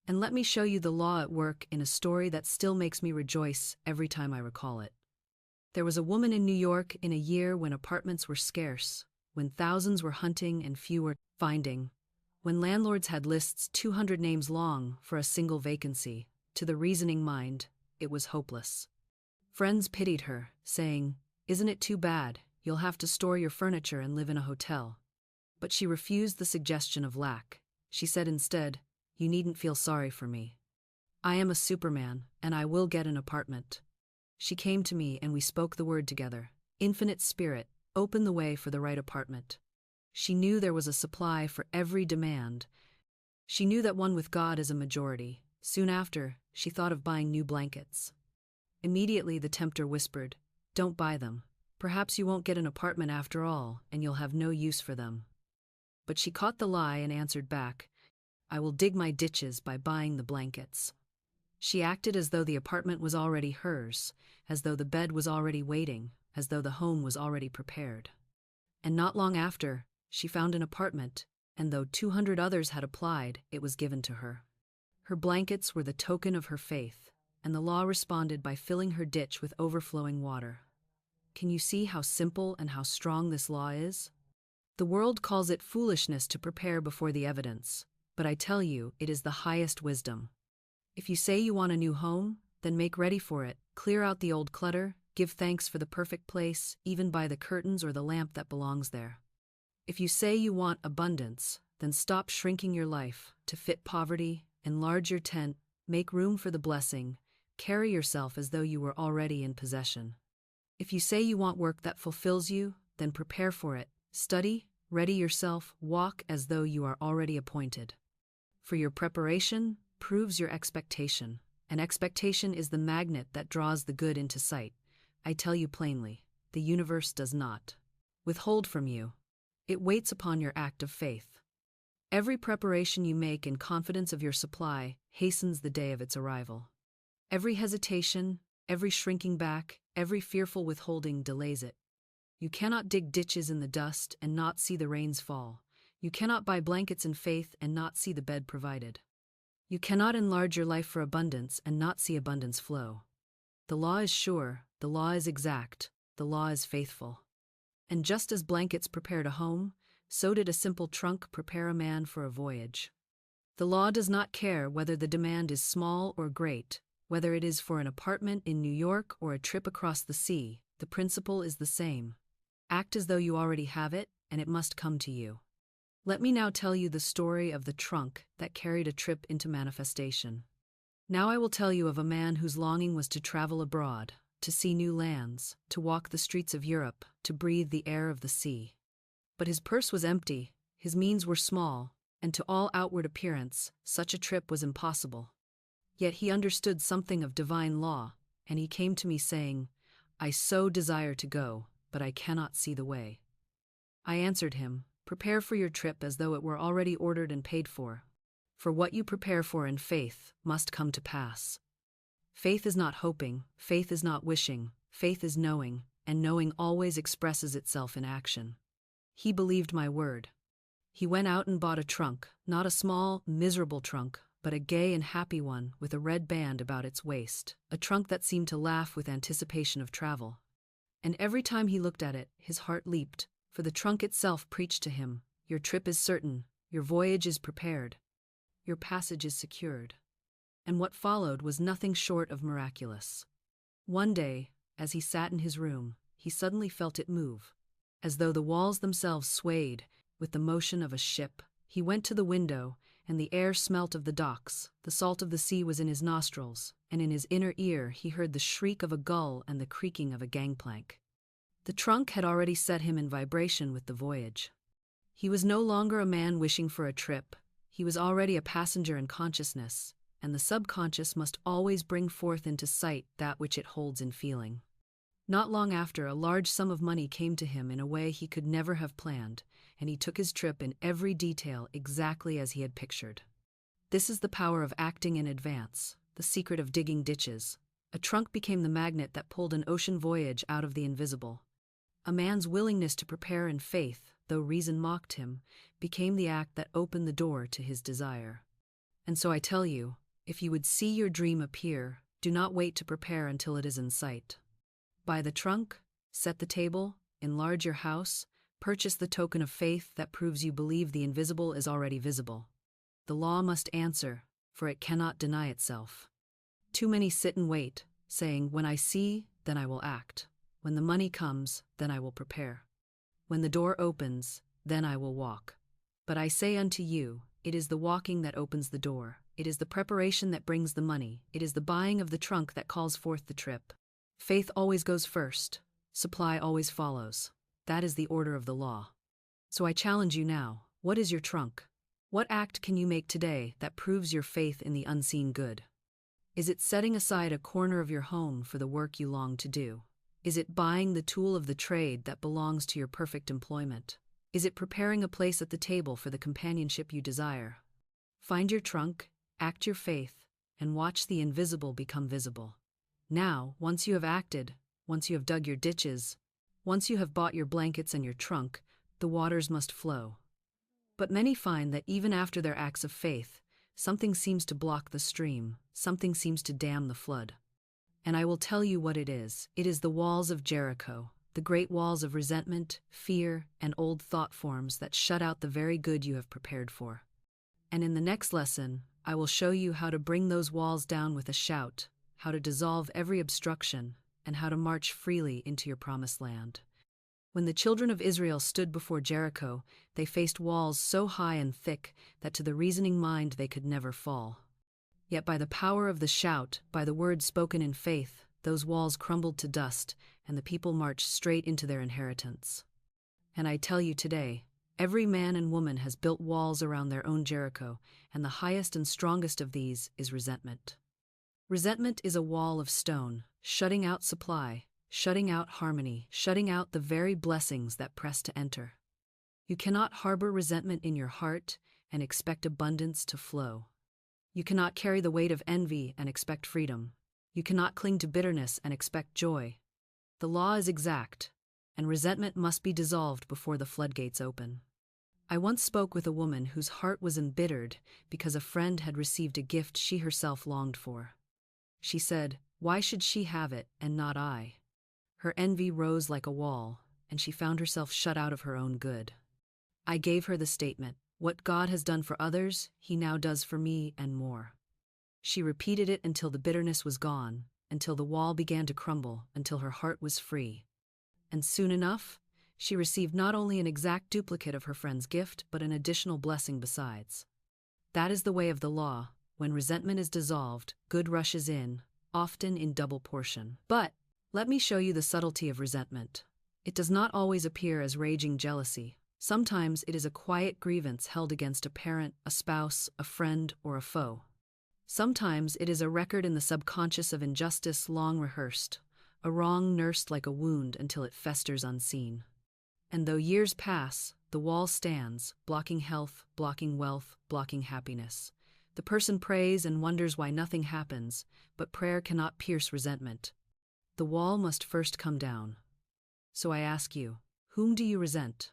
A: And let me show you the law at work in a story that still makes me rejoice every time I recall it. There was a woman in New York in a year when apartments were scarce, when thousands were hunting and few were finding, when landlords had lists 200 names long for a single vacancy. To the reasoning mind, it was hopeless. Friends pitied her, saying, "Isn't it too bad? You'll have to store your furniture and live in a hotel." But she refused the suggestion of lack. She said instead, "You needn't feel sorry for me. I am a Superman, and I will get an apartment." She came to me and we spoke the word together. Infinite Spirit, open the way for the right apartment. She knew there was a supply for every demand. She knew that one with God is a majority. Soon after, she thought of buying new blankets. Immediately the tempter whispered, "Don't buy them. Perhaps you won't get an apartment after all, and you'll have no use for them." But she caught the lie and answered back, "I will dig my ditches by buying the blankets." She acted as though the apartment was already hers, as though the bed was already waiting, as though the home was already prepared. And not long after, she found an apartment, and though 200 others had applied, it was given to her. Her blankets were the token of her faith, and the law responded by filling her ditch with overflowing water. Can you see how simple and how strong this law is? The world calls it foolishness to prepare before the evidence, but I tell you, it is the highest wisdom. If you say you want a new home, then make ready for it, clear out the old clutter, give thanks for the perfect place, even buy the curtains or the lamp that belongs there. If you say you want abundance, then stop shrinking your life to fit poverty, enlarge your tent, make room for the blessing, carry yourself as though you were already in possession. If you say you want work that fulfills you, then prepare for it, study, ready yourself, walk as though you are already appointed. For your preparation proves your expectation, and expectation is the magnet that draws the good into sight. I tell you plainly, the universe does not withhold from you. It waits upon your act of faith. Every preparation you make in confidence of your supply hastens the day of its arrival. Every hesitation, every shrinking back, every fearful withholding delays it. You cannot dig ditches in the dust and not see the rains fall. You cannot buy blankets in faith and not see the bed provided. You cannot enlarge your life for abundance and not see abundance flow. The law is sure, the law is exact, the law is faithful. And just as blankets prepared a home, so did a simple trunk prepare a man for a voyage. The law does not care whether the demand is small or great, whether it is for an apartment in New York or a trip across the sea, the principle is the same. Act as though you already have it, and it must come to you. Let me now tell you the story of the trunk that carried a trip into manifestation. Now I will tell you of a man whose longing was to travel abroad, to see new lands, to walk the streets of Europe, to breathe the air of the sea. But his purse was empty, his means were small, and to all outward appearance, such a trip was impossible. Yet he understood something of divine law, and he came to me saying, "I so desire to go, but I cannot see the way." I answered him, "Prepare for your trip as though it were already ordered and paid for. For what you prepare for in faith must come to pass." Faith is not hoping, faith is not wishing, faith is knowing, and knowing always expresses itself in action. He believed my word. He went out and bought a trunk, not a small, miserable trunk, but a gay and happy one with a red band about its waist, a trunk that seemed to laugh with anticipation of travel. And every time he looked at it, his heart leaped, for the trunk itself preached to him, "Your trip is certain, your voyage is prepared, your passage is secured." And what followed was nothing short of miraculous. One day, as he sat in his room, he suddenly felt it move, as though the walls themselves swayed with the motion of a ship. He went to the window, and the air smelt of the docks, the salt of the sea was in his nostrils, and in his inner ear he heard the shriek of a gull and the creaking of a gangplank. The trunk had already set him in vibration with the voyage. He was no longer a man wishing for a trip, he was already a passenger in consciousness, and the subconscious must always bring forth into sight that which it holds in feeling. Not long after, a large sum of money came to him in a way he could never have planned, and he took his trip in every detail exactly as he had pictured. This is the power of acting in advance, the secret of digging ditches. A trunk became the magnet that pulled an ocean voyage out of the invisible. A man's willingness to prepare in faith, though reason mocked him, became the act that opened the door to his desire. And so I tell you, If you would see your dream appear, do not wait to prepare until it is in sight. Buy the trunk, set the table, enlarge your house, purchase the token of faith that proves you believe the invisible is already visible. The law must answer, for it cannot deny itself. Too many sit and wait, saying, "When I see, then I will act. When the money comes, then I will prepare. When the door opens, then I will walk." But I say unto you, it is the walking that opens the door. It is the preparation that brings the money. It is the buying of the trunk that calls forth the trip. Faith always goes first. Supply always follows. That is the order of the law. So I challenge you now, what is your trunk? What act can you make today that proves your faith in the unseen good? Is it setting aside a corner of your home for the work you long to do? Is it buying the tool of the trade that belongs to your perfect employment? Is it preparing a place at the table for the companionship you desire? Find your trunk, act your faith, and watch the invisible become visible. Now, once you have acted, once you have dug your ditches, once you have bought your blankets and your trunk, the waters must flow. But many find that even after their acts of faith, something seems to block the stream, something seems to dam the flood. And I will tell you what it is. It is the walls of Jericho, the great walls of resentment, fear, and old thought forms that shut out the very good you have prepared for. And in the next lesson, I will show you how to bring those walls down with a shout, how to dissolve every obstruction, and how to march freely into your promised land. When the children of Israel stood before Jericho, they faced walls so high and thick that to the reasoning mind they could never fall. Yet by the power of the shout, by the words spoken in faith, those walls crumbled to dust, and the people marched straight into their inheritance. And I tell you today, every man and woman has built walls around their own Jericho, and the highest and strongest of these is resentment. Resentment is a wall of stone, shutting out supply, shutting out harmony, shutting out the very blessings that press to enter. You cannot harbor resentment in your heart and expect abundance to flow. You cannot carry the weight of envy and expect freedom. You cannot cling to bitterness and expect joy. The law is exact, and resentment must be dissolved before the floodgates open. I once spoke with a woman whose heart was embittered because a friend had received a gift she herself longed for. She said, "Why should she have it and not I?" Her envy rose like a wall, and she found herself shut out of her own good. I gave her the statement, "What God has done for others, He now does for me and more." She repeated it until the bitterness was gone, until the wall began to crumble, until her heart was free. And soon enough, she received not only an exact duplicate of her friend's gift, but an additional blessing besides. That is the way of the law. When resentment is dissolved, good rushes in, often in double portion. But let me show you the subtlety of resentment. It does not always appear as raging jealousy. Sometimes it is a quiet grievance held against a parent, a spouse, a friend, or a foe. Sometimes it is a record in the subconscious of injustice long rehearsed, a wrong nursed like a wound until it festers unseen. And though years pass, the wall stands, blocking health, blocking wealth, blocking happiness. The person prays and wonders why nothing happens, but prayer cannot pierce resentment. The wall must first come down. So I ask you, whom do you resent?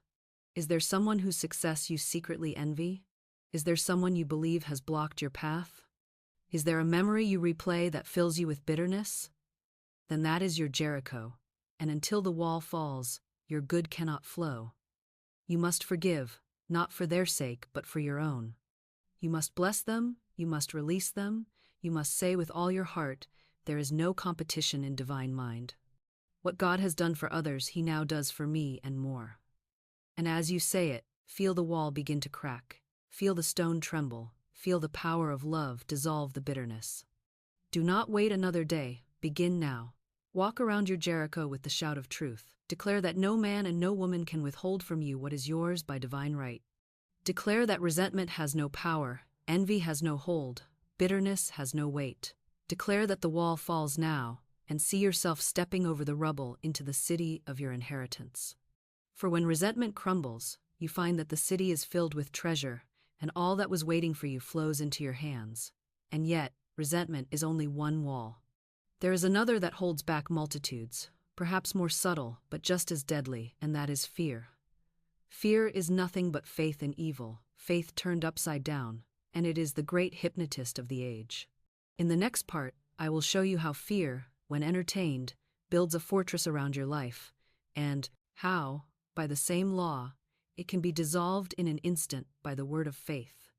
A: Is there someone whose success you secretly envy? Is there someone you believe has blocked your path? Is there a memory you replay that fills you with bitterness? Then that is your Jericho, and until the wall falls, your good cannot flow. You must forgive, not for their sake, but for your own. You must bless them, you must release them, you must say with all your heart, "There is no competition in divine mind. What God has done for others, He now does for me and more." And as you say it, feel the wall begin to crack, feel the stone tremble, feel the power of love dissolve the bitterness. Do not wait another day, begin now. Walk around your Jericho with the shout of truth. Declare that no man and no woman can withhold from you what is yours by divine right. Declare that resentment has no power, envy has no hold, bitterness has no weight. Declare that the wall falls now, and see yourself stepping over the rubble into the city of your inheritance. For when resentment crumbles, you find that the city is filled with treasure, and all that was waiting for you flows into your hands. And yet, resentment is only one wall. There is another that holds back multitudes, perhaps more subtle, but just as deadly, and that is fear. Fear is nothing but faith in evil, faith turned upside down, and it is the great hypnotist of the age. In the next part, I will show you how fear, when entertained, builds a fortress around your life, and how, by the same law, it can be dissolved in an instant by the word of faith.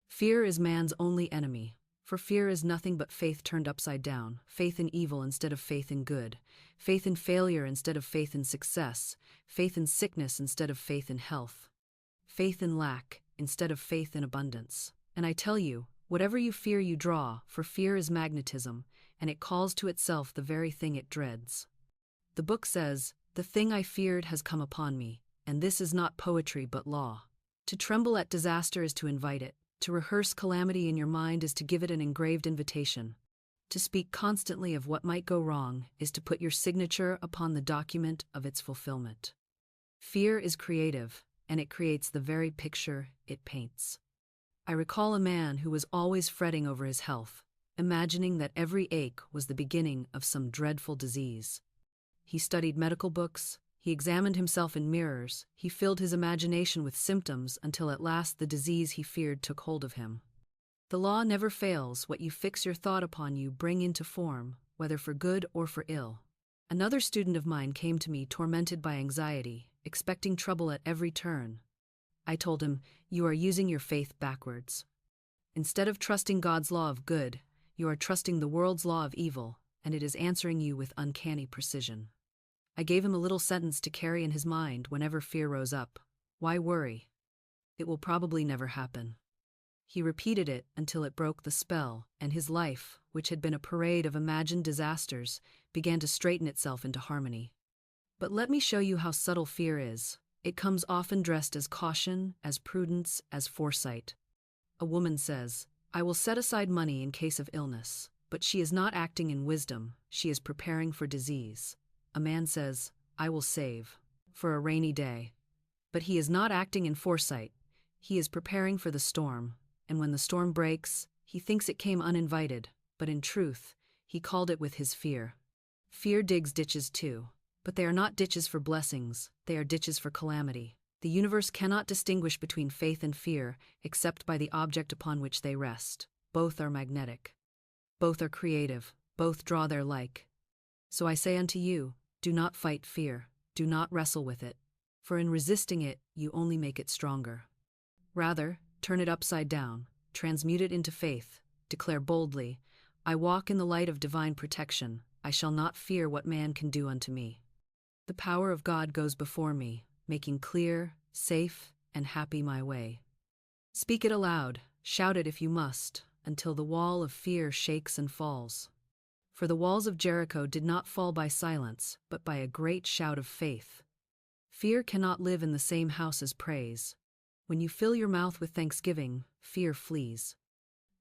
A: Fear is man's only enemy, for fear is nothing but faith turned upside down, faith in evil instead of faith in good, faith in failure instead of faith in success, faith in sickness instead of faith in health, faith in lack instead of faith in abundance. And I tell you, whatever you fear you draw, for fear is magnetism, and it calls to itself the very thing it dreads. The book says, "The thing I feared has come upon me," and this is not poetry but law. To tremble at disaster is to invite it. To rehearse calamity in your mind is to give it an engraved invitation. To speak constantly of what might go wrong is to put your signature upon the document of its fulfillment. Fear is creative, and it creates the very picture it paints. I recall a man who was always fretting over his health, imagining that every ache was the beginning of some dreadful disease. He studied medical books, he examined himself in mirrors, he filled his imagination with symptoms until at last the disease he feared took hold of him. The law never fails. What you fix your thought upon you bring into form, whether for good or for ill. Another student of mine came to me tormented by anxiety, expecting trouble at every turn. I told him, "You are using your faith backwards. Instead of trusting God's law of good, you are trusting the world's law of evil, and it is answering you with uncanny precision." I gave him a little sentence to carry in his mind whenever fear rose up. Why worry? It will probably never happen. He repeated it until it broke the spell, and his life, which had been a parade of imagined disasters, began to straighten itself into harmony. But let me show you how subtle fear is. It comes often dressed as caution, as prudence, as foresight. A woman says, "I will set aside money in case of illness," but she is not acting in wisdom, she is preparing for disease. A man says, "I will save for a rainy day," but he is not acting in foresight, he is preparing for the storm, and when the storm breaks, he thinks it came uninvited, but in truth, he called it with his fear. Fear digs ditches too, but they are not ditches for blessings, they are ditches for calamity. The universe cannot distinguish between faith and fear except by the object upon which they rest. Both are magnetic. Both are creative, both draw their like. So I say unto you, do not fight fear, do not wrestle with it, for in resisting it, you only make it stronger. Rather, turn it upside down, transmute it into faith, declare boldly, "I walk in the light of divine protection, I shall not fear what man can do unto me. The power of God goes before me, making clear, safe, and happy my way." Speak it aloud, shout it if you must, until the wall of fear shakes and falls. For the walls of Jericho did not fall by silence, but by a great shout of faith. Fear cannot live in the same house as praise. When you fill your mouth with thanksgiving, fear flees.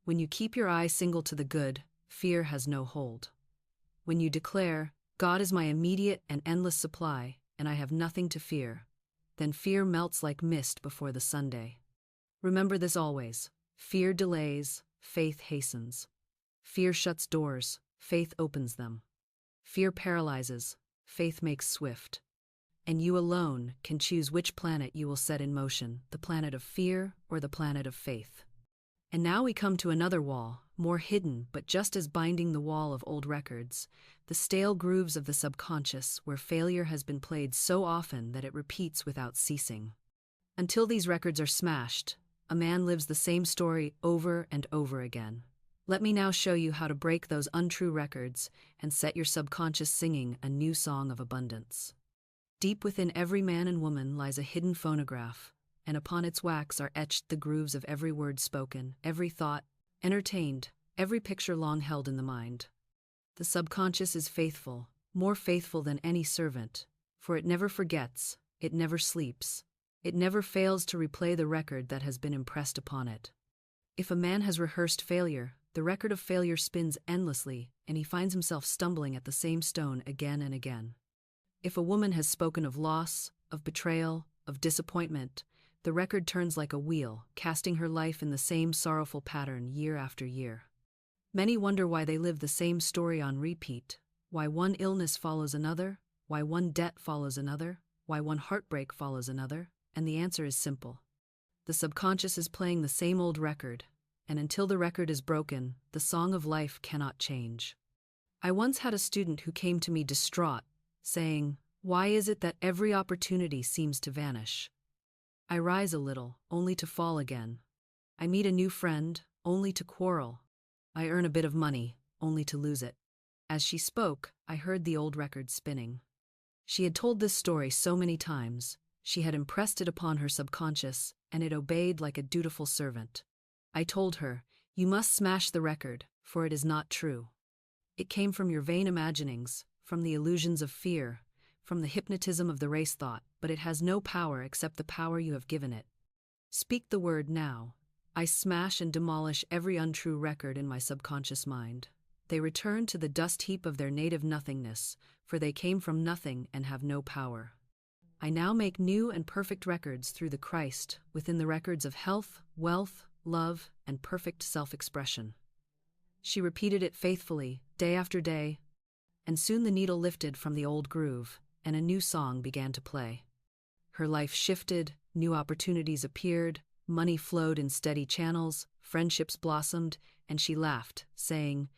A: When you keep your eye single to the good, fear has no hold. When you declare, "God is my immediate and endless supply, and I have nothing to fear," then fear melts like mist before the Sunday. Remember this always. Fear delays, faith hastens. Fear shuts doors, faith opens them. Fear paralyzes, faith makes swift. And you alone can choose which planet you will set in motion, the planet of fear or the planet of faith. And now we come to another wall, more hidden but just as binding the wall of old records, the stale grooves of the subconscious where failure has been played so often that it repeats without ceasing. Until these records are smashed, a man lives the same story over and over again. Let me now show you how to break those untrue records and set your subconscious singing a new song of abundance. Deep within every man and woman lies a hidden phonograph, and upon its wax are etched the grooves of every word spoken, every thought entertained, every picture long held in the mind. The subconscious is faithful, more faithful than any servant, for it never forgets, it never sleeps, it never fails to replay the record that has been impressed upon it. If a man has rehearsed failure, the record of failure spins endlessly, and he finds himself stumbling at the same stone again and again. If a woman has spoken of loss, of betrayal, of disappointment, the record turns like a wheel, casting her life in the same sorrowful pattern year after year. Many wonder why they live the same story on repeat, why one illness follows another, why one debt follows another, why one heartbreak follows another, and the answer is simple. The subconscious is playing the same old record, and until the record is broken, the song of life cannot change. I once had a student who came to me distraught, saying, "Why is it that every opportunity seems to vanish? I rise a little, only to fall again. I meet a new friend, only to quarrel. I earn a bit of money, only to lose it." As she spoke, I heard the old record spinning. She had told this story so many times, she had impressed it upon her subconscious, and it obeyed like a dutiful servant. I told her, "You must smash the record, for it is not true. It came from your vain imaginings, from the illusions of fear, from the hypnotism of the race thought, but it has no power except the power you have given it. Speak the word now." I smash and demolish every untrue record in my subconscious mind. They return to the dust heap of their native nothingness, for they came from nothing and have no power. I now make new and perfect records through the Christ, within the records of health, wealth, love, and perfect self-expression. She repeated it faithfully, day after day, and soon the needle lifted from the old groove, and a new song began to play. Her life shifted, new opportunities appeared, money flowed in steady channels, friendships blossomed, and she laughed, saying,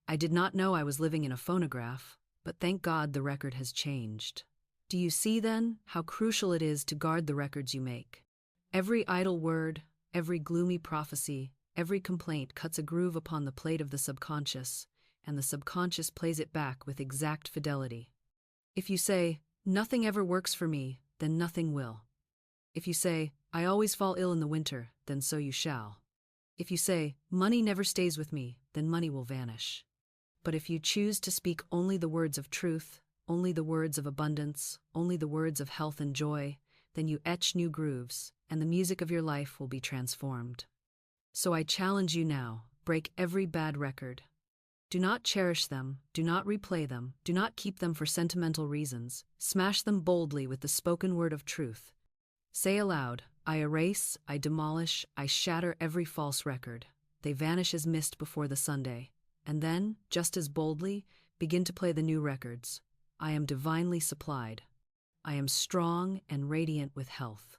A: "I did not know I was living in a phonograph, but thank God the record has changed." Do you see, then, how crucial it is to guard the records you make? Every idle word, every gloomy prophecy, every complaint cuts a groove upon the plate of the subconscious, and the subconscious plays it back with exact fidelity. If you say, "Nothing ever works for me," then nothing will. If you say, "I always fall ill in the winter," then so you shall. If you say, "Money never stays with me," then money will vanish. But if you choose to speak only the words of truth, only the words of abundance, only the words of health and joy, then you etch new grooves, and the music of your life will be transformed. So I challenge you now, break every bad record. Do not cherish them, do not replay them, do not keep them for sentimental reasons. Smash them boldly with the spoken word of truth. Say aloud, "I erase, I demolish, I shatter every false record. They vanish as mist before the Sunday." And then, just as boldly, begin to play the new records. I am divinely supplied. I am strong and radiant with health.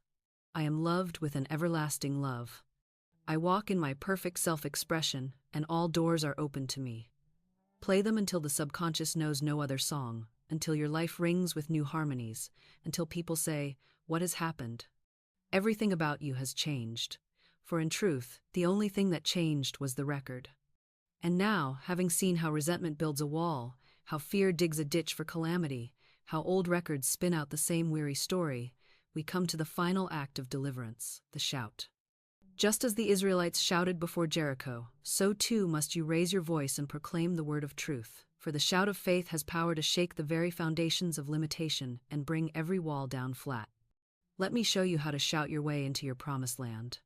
A: I am loved with an everlasting love. I walk in my perfect self-expression, and all doors are open to me. Play them until the subconscious knows no other song, until your life rings with new harmonies, until people say, "What has happened?" Everything about you has changed, for in truth, the only thing that changed was the record. And now, having seen how resentment builds a wall, how fear digs a ditch for calamity, how old records spin out the same weary story, we come to the final act of deliverance, the shout. Just as the Israelites shouted before Jericho, so too must you raise your voice and proclaim the word of truth, for the shout of faith has power to shake the very foundations of limitation and bring every wall down flat. Let me show you how to shout your way into your promised land.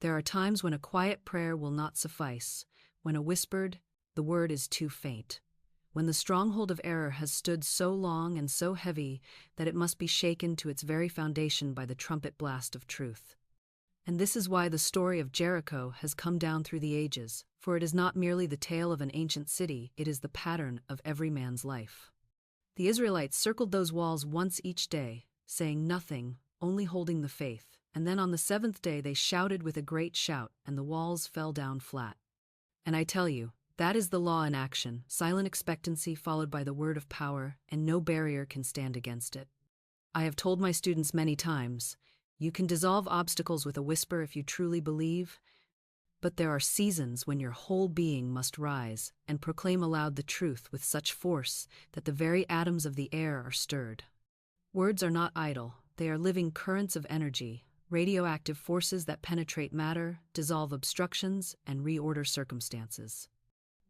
A: There are times when a quiet prayer will not suffice, when a whispered, "The word is too faint," when the stronghold of error has stood so long and so heavy that it must be shaken to its very foundation by the trumpet blast of truth. And this is why the story of Jericho has come down through the ages, for it is not merely the tale of an ancient city, it is the pattern of every man's life. The Israelites circled those walls once each day, saying nothing, only holding the faith, and then on the seventh day they shouted with a great shout, and the walls fell down flat. And I tell you, that is the law in action, silent expectancy followed by the word of power, and no barrier can stand against it. I have told my students many times, you can dissolve obstacles with a whisper if you truly believe, but there are seasons when your whole being must rise and proclaim aloud the truth with such force that the very atoms of the air are stirred. Words are not idle, they are living currents of energy, radioactive forces that penetrate matter, dissolve obstructions, and reorder circumstances.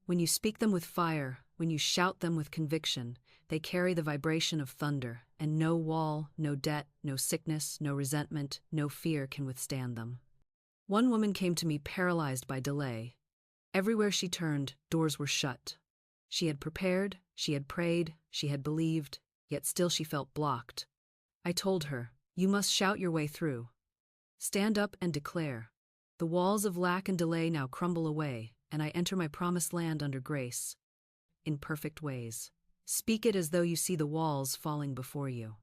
A: When you speak them with fire, when you shout them with conviction, they carry the vibration of thunder, and no wall, no debt, no sickness, no resentment, no fear can withstand them. One woman came to me paralyzed by delay. Everywhere she turned, doors were shut. She had prepared, she had prayed, she had believed, yet still she felt blocked. I told her, "You must shout your way through. Stand up and declare. The walls of lack and delay now crumble away, and I enter my promised land under grace. In perfect ways. Speak it as though you see the walls falling before you."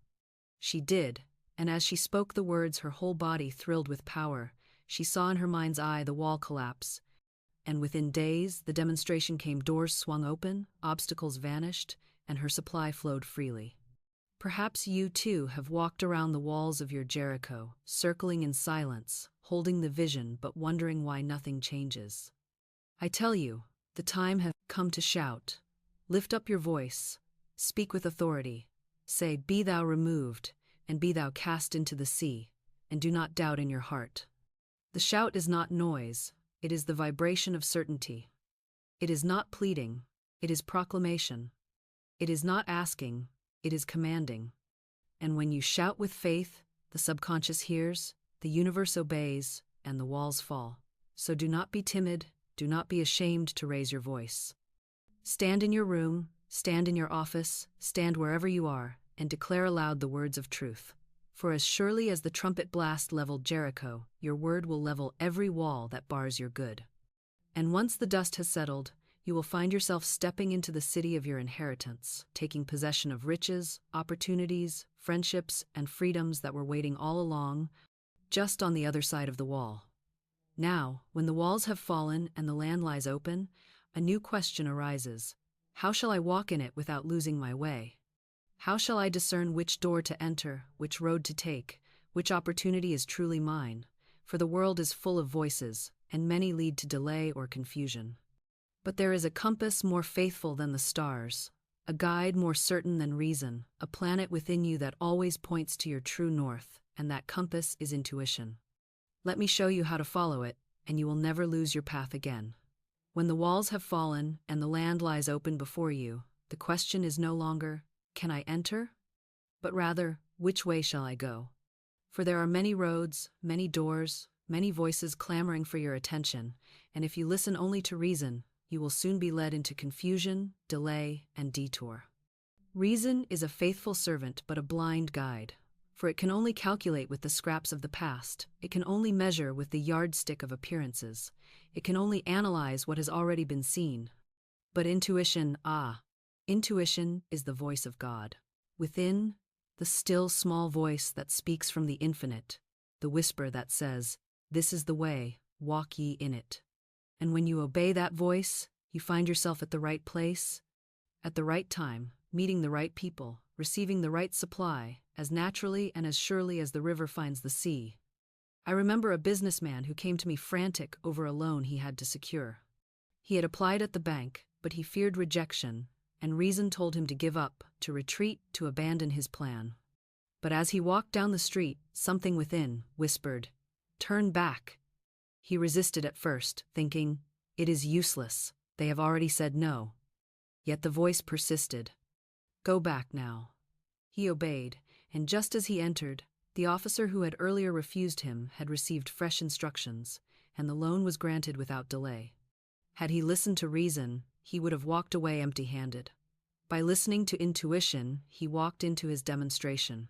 A: She did, and as she spoke the words her whole body thrilled with power. She saw in her mind's eye the wall collapse, And within days, the demonstration came, doors swung open, obstacles vanished, and her supply flowed freely. Perhaps you too have walked around the walls of your Jericho, circling in silence, holding the vision but wondering why nothing changes. I tell you, the time has come to shout. Lift up your voice, speak with authority. Say, "Be thou removed, and be thou cast into the sea," and do not doubt in your heart. The shout is not noise, it is the vibration of certainty. It is not pleading, it is proclamation. It is not asking, it is commanding. And when you shout with faith, the subconscious hears, the universe obeys, and the walls fall. So do not be timid, do not be ashamed to raise your voice. Stand in your room, stand in your office, stand wherever you are, and declare aloud the words of truth. For as surely as the trumpet blast leveled Jericho, your word will level every wall that bars your good. And once the dust has settled, you will find yourself stepping into the city of your inheritance, taking possession of riches, opportunities, friendships, and freedoms that were waiting all along, just on the other side of the wall. Now, when the walls have fallen and the land lies open, a new question arises. How shall I walk in it without losing my way? How shall I discern which door to enter, which road to take, which opportunity is truly mine? For the world is full of voices, and many lead to delay or confusion. But there is a compass more faithful than the stars, a guide more certain than reason, a planet within you that always points to your true north, and that compass is intuition. Let me show you how to follow it, and you will never lose your path again. When the walls have fallen and the land lies open before you, the question is no longer, "Can I enter?" but rather, "Which way shall I go?" For there are many roads, many doors, many voices clamoring for your attention, and if you listen only to reason, you will soon be led into confusion, delay, and detour. Reason is a faithful servant but a blind guide, for it can only calculate with the scraps of the past, it can only measure with the yardstick of appearances, it can only analyze what has already been seen. But intuition, intuition is the voice of God. Within, the still small voice that speaks from the infinite, the whisper that says, "This is the way, walk ye in it." And when you obey that voice, you find yourself at the right place, at the right time, meeting the right people, receiving the right supply, as naturally and as surely as the river finds the sea. I remember a businessman who came to me frantic over a loan he had to secure. He had applied at the bank, but he feared rejection, and reason told him to give up, to retreat, to abandon his plan. But as he walked down the street, something within whispered, "Turn back." He resisted at first, thinking, "It is useless, they have already said no." Yet the voice persisted, "Go back now." He obeyed, and just as he entered, the officer who had earlier refused him had received fresh instructions, and the loan was granted without delay. Had he listened to reason, he would have walked away empty-handed. By listening to intuition, he walked into his demonstration.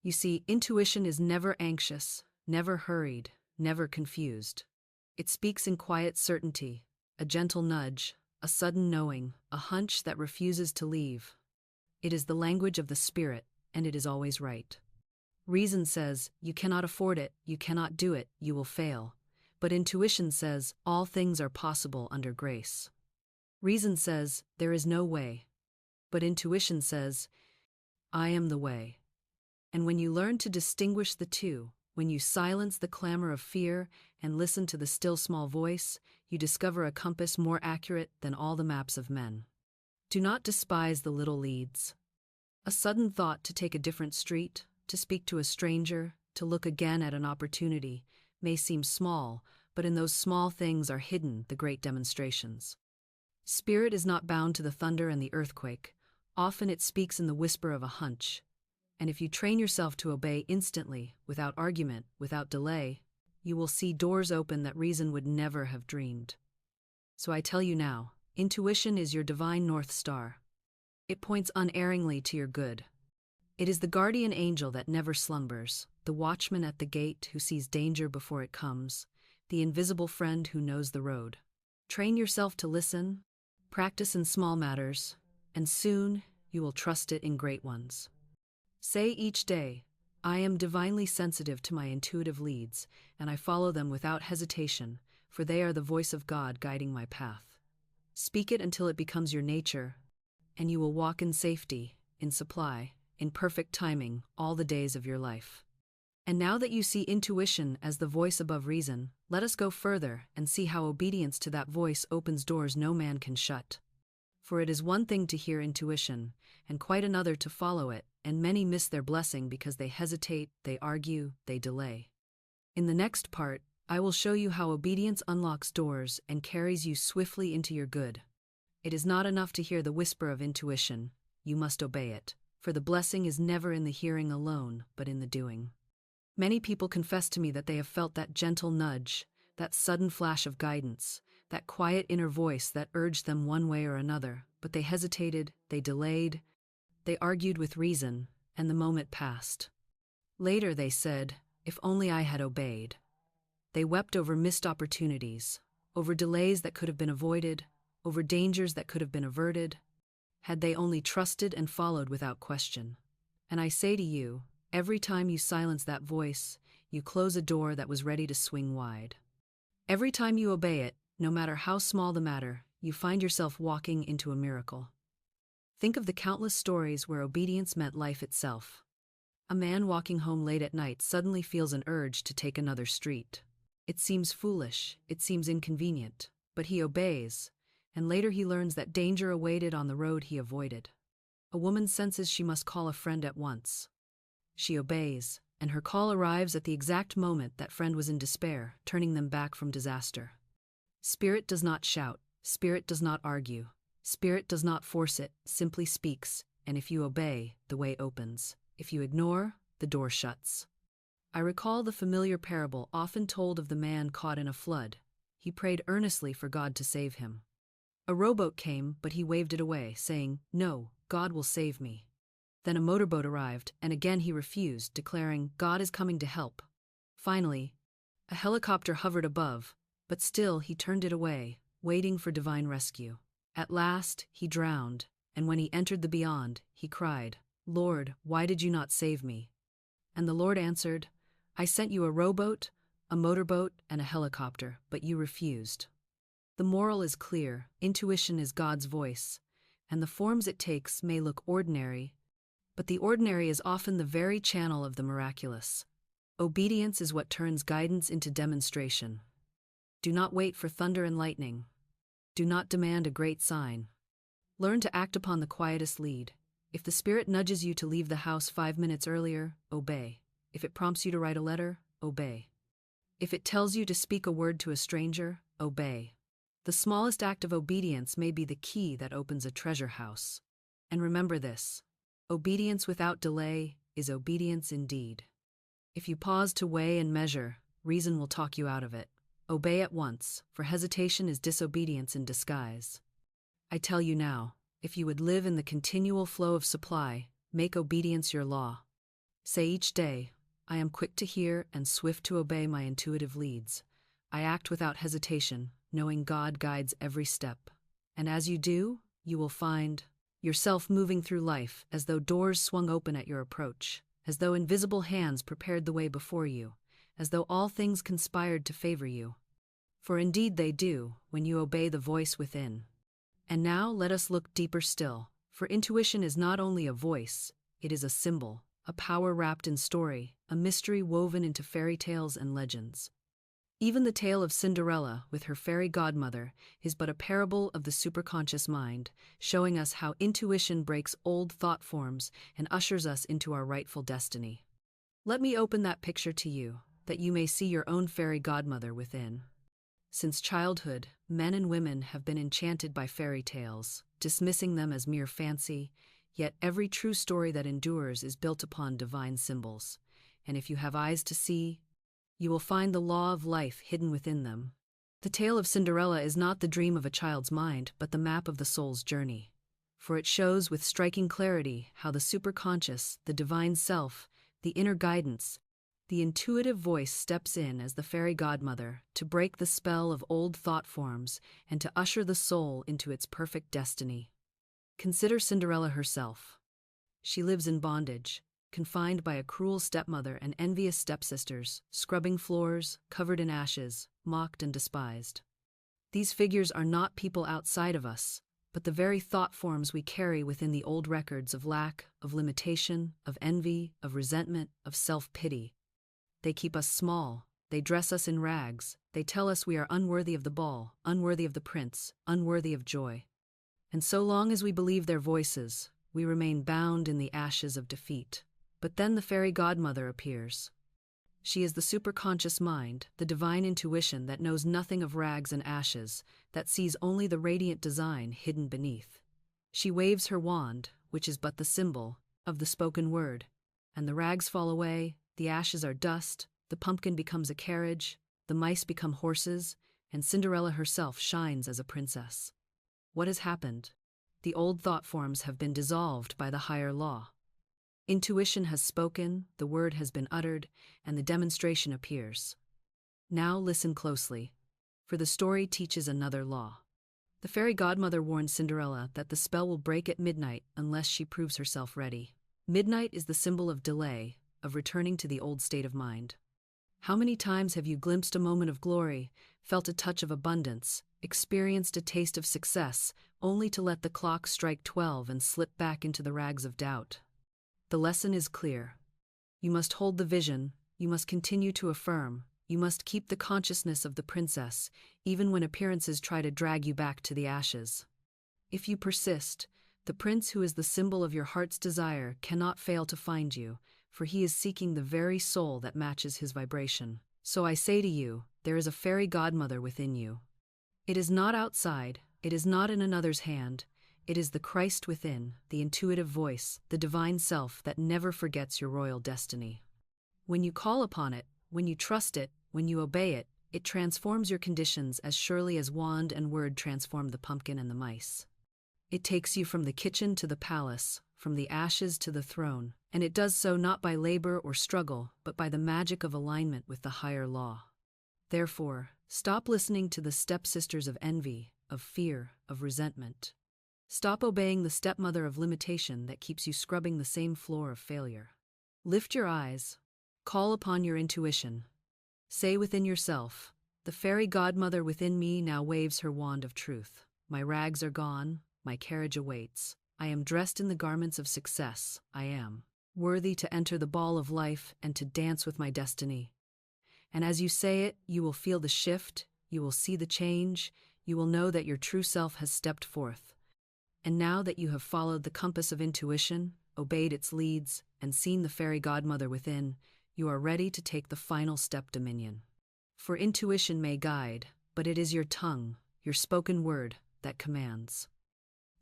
A: You see, intuition is never anxious, never hurried, never confused. It speaks in quiet certainty, a gentle nudge, a sudden knowing, a hunch that refuses to leave. It is the language of the spirit, and it is always right. Reason says, "You cannot afford it, you cannot do it, you will fail." But intuition says, "All things are possible under grace." Reason says, "There is no way." But intuition says, "I am the way." And when you learn to distinguish the two, when you silence the clamor of fear and listen to the still small voice, you discover a compass more accurate than all the maps of men. Do not despise the little leads. A sudden thought to take a different street, to speak to a stranger, to look again at an opportunity, may seem small, but in those small things are hidden the great demonstrations. Spirit is not bound to the thunder and the earthquake. Often it speaks in the whisper of a hunch. And if you train yourself to obey instantly, without argument, without delay, you will see doors open that reason would never have dreamed. So I tell you now, intuition is your divine North Star. It points unerringly to your good. It is the guardian angel that never slumbers, the watchman at the gate who sees danger before it comes, the invisible friend who knows the road. Train yourself to listen, practice in small matters, and soon you will trust it in great ones. Say each day, "I am divinely sensitive to my intuitive leads, and I follow them without hesitation, for they are the voice of God guiding my path. Speak it until it becomes your nature, and you will walk in safety, in supply, in perfect timing, all the days of your life. And now that you see intuition as the voice above reason, let us go further and see how obedience to that voice opens doors no man can shut. For it is one thing to hear intuition, and quite another to follow it, and many miss their blessing because they hesitate, they argue, they delay. In the next part, I will show you how obedience unlocks doors and carries you swiftly into your good. It is not enough to hear the whisper of intuition, you must obey it, for the blessing is never in the hearing alone, but in the doing. Many people confess to me that they have felt that gentle nudge, that sudden flash of guidance, that quiet inner voice that urged them one way or another, but they hesitated, they delayed, they argued with reason, and the moment passed. Later they said, "If only I had obeyed." They wept over missed opportunities, over delays that could have been avoided, over dangers that could have been averted, had they only trusted and followed without question. And I say to you, every time you silence that voice, you close a door that was ready to swing wide. Every time you obey it, no matter how small the matter, you find yourself walking into a miracle. Think of the countless stories where obedience meant life itself. A man walking home late at night suddenly feels an urge to take another street. It seems foolish, it seems inconvenient, but he obeys, and later he learns that danger awaited on the road he avoided. A woman senses she must call a friend at once. She obeys, and her call arrives at the exact moment that friend was in despair, turning them back from disaster. Spirit does not shout, Spirit does not argue, Spirit does not force it, simply speaks, and if you obey, the way opens. If you ignore, the door shuts. I recall the familiar parable often told of the man caught in a flood. He prayed earnestly for God to save him. A rowboat came, but he waved it away, saying, "No, God will save me." Then a motorboat arrived, and again he refused, declaring, "God is coming to help." Finally, a helicopter hovered above, but still he turned it away, waiting for divine rescue. At last, he drowned, and when he entered the beyond, he cried, "Lord, why did you not save me?" And the Lord answered, "I sent you a rowboat, a motorboat, and a helicopter, but you refused." The moral is clear, intuition is God's voice, and the forms it takes may look ordinary, but the ordinary is often the very channel of the miraculous. Obedience is what turns guidance into demonstration. Do not wait for thunder and lightning. Do not demand a great sign. Learn to act upon the quietest lead. If the Spirit nudges you to leave the house 5 minutes earlier, obey. If it prompts you to write a letter, obey. If it tells you to speak a word to a stranger, obey. The smallest act of obedience may be the key that opens a treasure house. And remember this: obedience without delay is obedience indeed. If you pause to weigh and measure, reason will talk you out of it. Obey at once, for hesitation is disobedience in disguise. I tell you now, if you would live in the continual flow of supply, make obedience your law. Say each day, "I am quick to hear and swift to obey my intuitive leads. I act without hesitation, knowing God guides every step." And as you do, you will find yourself moving through life as though doors swung open at your approach, as though invisible hands prepared the way before you, as though all things conspired to favor you. For indeed they do, when you obey the voice within. And now let us look deeper still, for intuition is not only a voice, it is a symbol, a power wrapped in story, a mystery woven into fairy tales and legends. Even the tale of Cinderella with her fairy godmother is but a parable of the superconscious mind, showing us how intuition breaks old thought forms and ushers us into our rightful destiny. Let me open that picture to you, that you may see your own fairy godmother within. Since childhood, men and women have been enchanted by fairy tales, dismissing them as mere fancy, yet every true story that endures is built upon divine symbols, and if you have eyes to see, you will find the law of life hidden within them. The tale of Cinderella is not the dream of a child's mind, but the map of the soul's journey, for it shows with striking clarity how the superconscious, the divine self, the inner guidance, the intuitive voice steps in as the fairy godmother to break the spell of old thought forms and to usher the soul into its perfect destiny. Consider Cinderella herself. She lives in bondage, confined by a cruel stepmother and envious stepsisters, scrubbing floors, covered in ashes, mocked and despised. These figures are not people outside of us, but the very thought forms we carry within the old records of lack, of limitation, of envy, of resentment, of self-pity. They keep us small, they dress us in rags, they tell us we are unworthy of the ball, unworthy of the prince, unworthy of joy. And so long as we believe their voices, we remain bound in the ashes of defeat. But then the fairy godmother appears. She is the superconscious mind, the divine intuition that knows nothing of rags and ashes, that sees only the radiant design hidden beneath. She waves her wand, which is but the symbol of the spoken word, and the rags fall away, the ashes are dust, the pumpkin becomes a carriage, the mice become horses, and Cinderella herself shines as a princess. What has happened? The old thought forms have been dissolved by the higher law. Intuition has spoken, the word has been uttered, and the demonstration appears. Now listen closely, for the story teaches another law. The fairy godmother warned Cinderella that the spell will break at midnight unless she proves herself ready. Midnight is the symbol of delay, of returning to the old state of mind. How many times have you glimpsed a moment of glory, felt a touch of abundance, experienced a taste of success, only to let the clock strike 12 and slip back into the rags of doubt? The lesson is clear. You must hold the vision, you must continue to affirm, you must keep the consciousness of the princess, even when appearances try to drag you back to the ashes. If you persist, the prince who is the symbol of your heart's desire cannot fail to find you, for he is seeking the very soul that matches his vibration. So I say to you, there is a fairy godmother within you. It is not outside, it is not in another's hand, it is the Christ within, the intuitive voice, the divine self that never forgets your royal destiny. When you call upon it, when you trust it, when you obey it, it transforms your conditions as surely as wand and word transform the pumpkin and the mice. It takes you from the kitchen to the palace, from the ashes to the throne, and it does so not by labor or struggle, but by the magic of alignment with the higher law. Therefore, stop listening to the stepsisters of envy, of fear, of resentment. Stop obeying the stepmother of limitation that keeps you scrubbing the same floor of failure. Lift your eyes. Call upon your intuition. Say within yourself, the fairy godmother within me now waves her wand of truth. My rags are gone, my carriage awaits. I am dressed in the garments of success. I am worthy to enter the ball of life and to dance with my destiny. And as you say it, you will feel the shift, you will see the change, you will know that your true self has stepped forth. And now that you have followed the compass of intuition, obeyed its leads, and seen the fairy godmother within, you are ready to take the final step, dominion. For intuition may guide, but it is your tongue, your spoken word, that commands.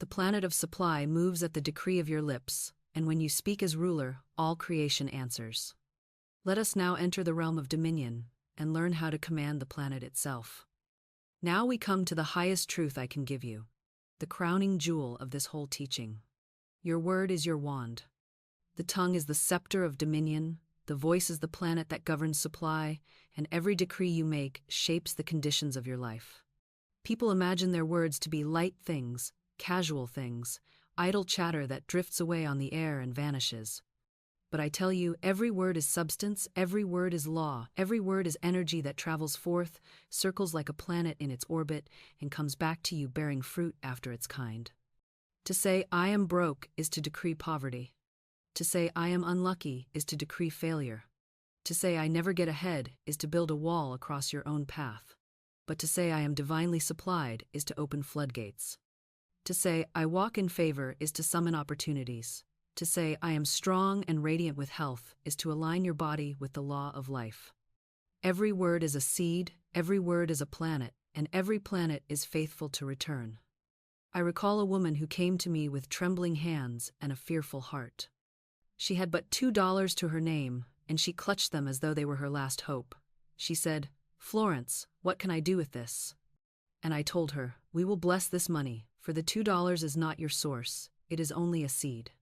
A: The planet of supply moves at the decree of your lips, and when you speak as ruler, all creation answers. Let us now enter the realm of dominion, and learn how to command the planet itself. Now we come to the highest truth I can give you, the crowning jewel of this whole teaching. Your word is your wand. The tongue is the scepter of dominion, the voice is the planet that governs supply, and every decree you make shapes the conditions of your life. People imagine their words to be light things, casual things, idle chatter that drifts away on the air and vanishes. But I tell you, every word is substance, every word is law, every word is energy that travels forth, circles like a planet in its orbit, and comes back to you bearing fruit after its kind. To say, I am broke, is to decree poverty. To say, I am unlucky, is to decree failure. To say, I never get ahead, is to build a wall across your own path. But to say, I am divinely supplied, is to open floodgates. To say, I walk in favor, is to summon opportunities. To say, I am strong and radiant with health, is to align your body with the law of life. Every word is a seed, every word is a planet, and every planet is faithful to return. I recall a woman who came to me with trembling hands and a fearful heart. She had but $2 to her name, and she clutched them as though they were her last hope. She said, Florence, what can I do with this? And I told her, we will bless this money, for the $2 is not your source, it is only a seed.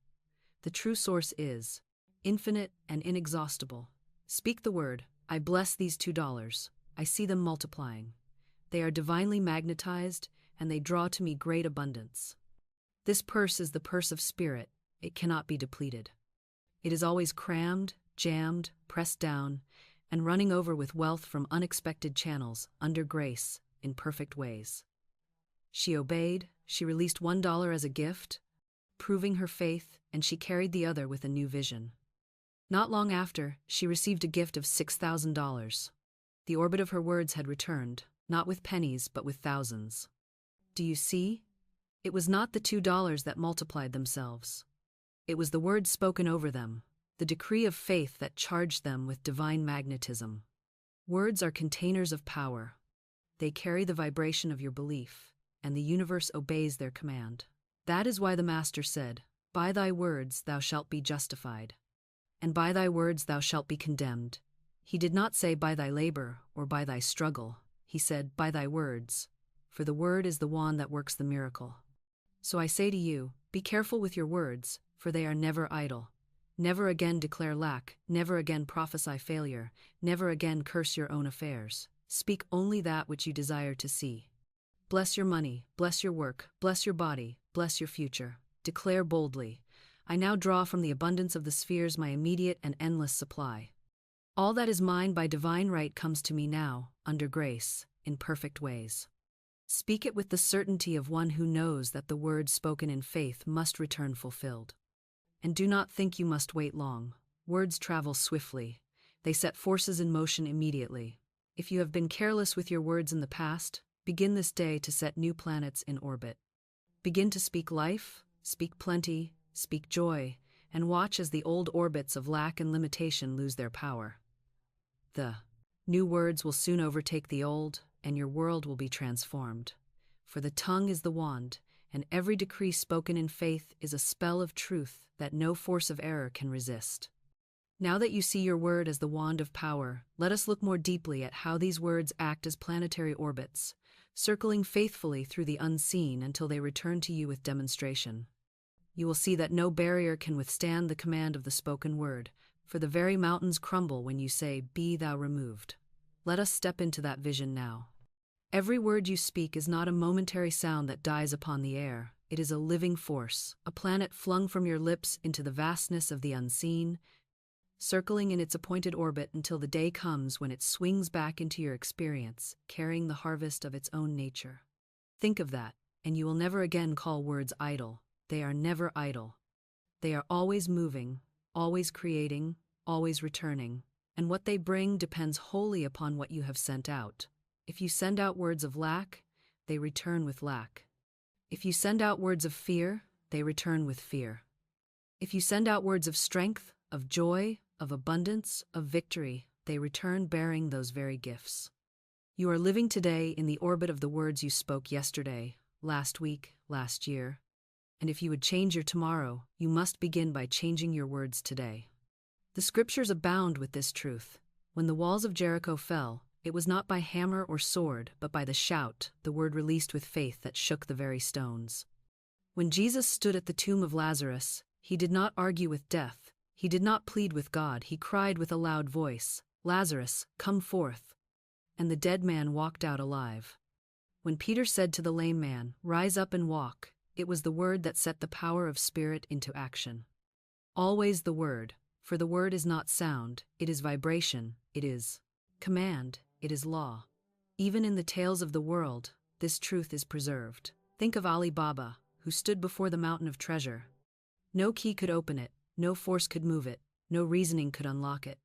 A: The true source is infinite and inexhaustible. Speak the word, I bless these $2. I see them multiplying. They are divinely magnetized, and they draw to me great abundance. This purse is the purse of spirit, it cannot be depleted. It is always crammed, jammed, pressed down, and running over with wealth from unexpected channels, under grace, in perfect ways. She obeyed, she released $1 as a gift, proving her faith, and she carried the other with a new vision. Not long after, she received a gift of $6,000. The orbit of her words had returned, not with pennies but with thousands. Do you see? It was not the $2 that multiplied themselves. It was the words spoken over them, the decree of faith that charged them with divine magnetism. Words are containers of power. They carry the vibration of your belief, and the universe obeys their command. That is why the Master said, "By thy words thou shalt be justified, and by thy words thou shalt be condemned." He did not say by thy labor or by thy struggle. He said by thy words, for the word is the wand that works the miracle. So I say to you, be careful with your words, for they are never idle. Never again declare lack, never again prophesy failure, never again curse your own affairs. Speak only that which you desire to see. Bless your money, bless your work, bless your body, bless your future. Declare boldly, I now draw from the abundance of the spheres my immediate and endless supply. All that is mine by divine right comes to me now, under grace, in perfect ways. Speak it with the certainty of one who knows that the word spoken in faith must return fulfilled. And do not think you must wait long. Words travel swiftly. They set forces in motion immediately. If you have been careless with your words in the past, begin this day to set new planets in orbit. Begin to speak life, speak plenty, speak joy, and watch as the old orbits of lack and limitation lose their power. The new words will soon overtake the old, and your world will be transformed. For the tongue is the wand, and every decree spoken in faith is a spell of truth that no force of error can resist. Now that you see your word as the wand of power, let us look more deeply at how these words act as planetary orbits, circling faithfully through the unseen until they return to you with demonstration. You will see that no barrier can withstand the command of the spoken word, for the very mountains crumble when you say, "Be thou removed." Let us step into that vision now. Every word you speak is not a momentary sound that dies upon the air. It is a living force, a planet flung from your lips into the vastness of the unseen, circling in its appointed orbit until the day comes when it swings back into your experience, carrying the harvest of its own nature. Think of that, and you will never again call words idle. They are never idle. They are always moving, always creating, always returning, and what they bring depends wholly upon what you have sent out. If you send out words of lack, they return with lack. If you send out words of fear, they return with fear. If you send out words of strength, of joy, of abundance, of victory, they return bearing those very gifts. You are living today in the orbit of the words you spoke yesterday, last week, last year. And if you would change your tomorrow, you must begin by changing your words today. The scriptures abound with this truth. When the walls of Jericho fell, it was not by hammer or sword, but by the shout, the word released with faith that shook the very stones. When Jesus stood at the tomb of Lazarus, he did not argue with death. He did not plead with God. He cried with a loud voice, "Lazarus, come forth." And the dead man walked out alive. When Peter said to the lame man, "Rise up and walk," it was the word that set the power of spirit into action. Always the word, for the word is not sound, it is vibration, it is command, it is law. Even in the tales of the world, this truth is preserved. Think of Ali Baba, who stood before the mountain of treasure. No key could open it, no force could move it, no reasoning could unlock it.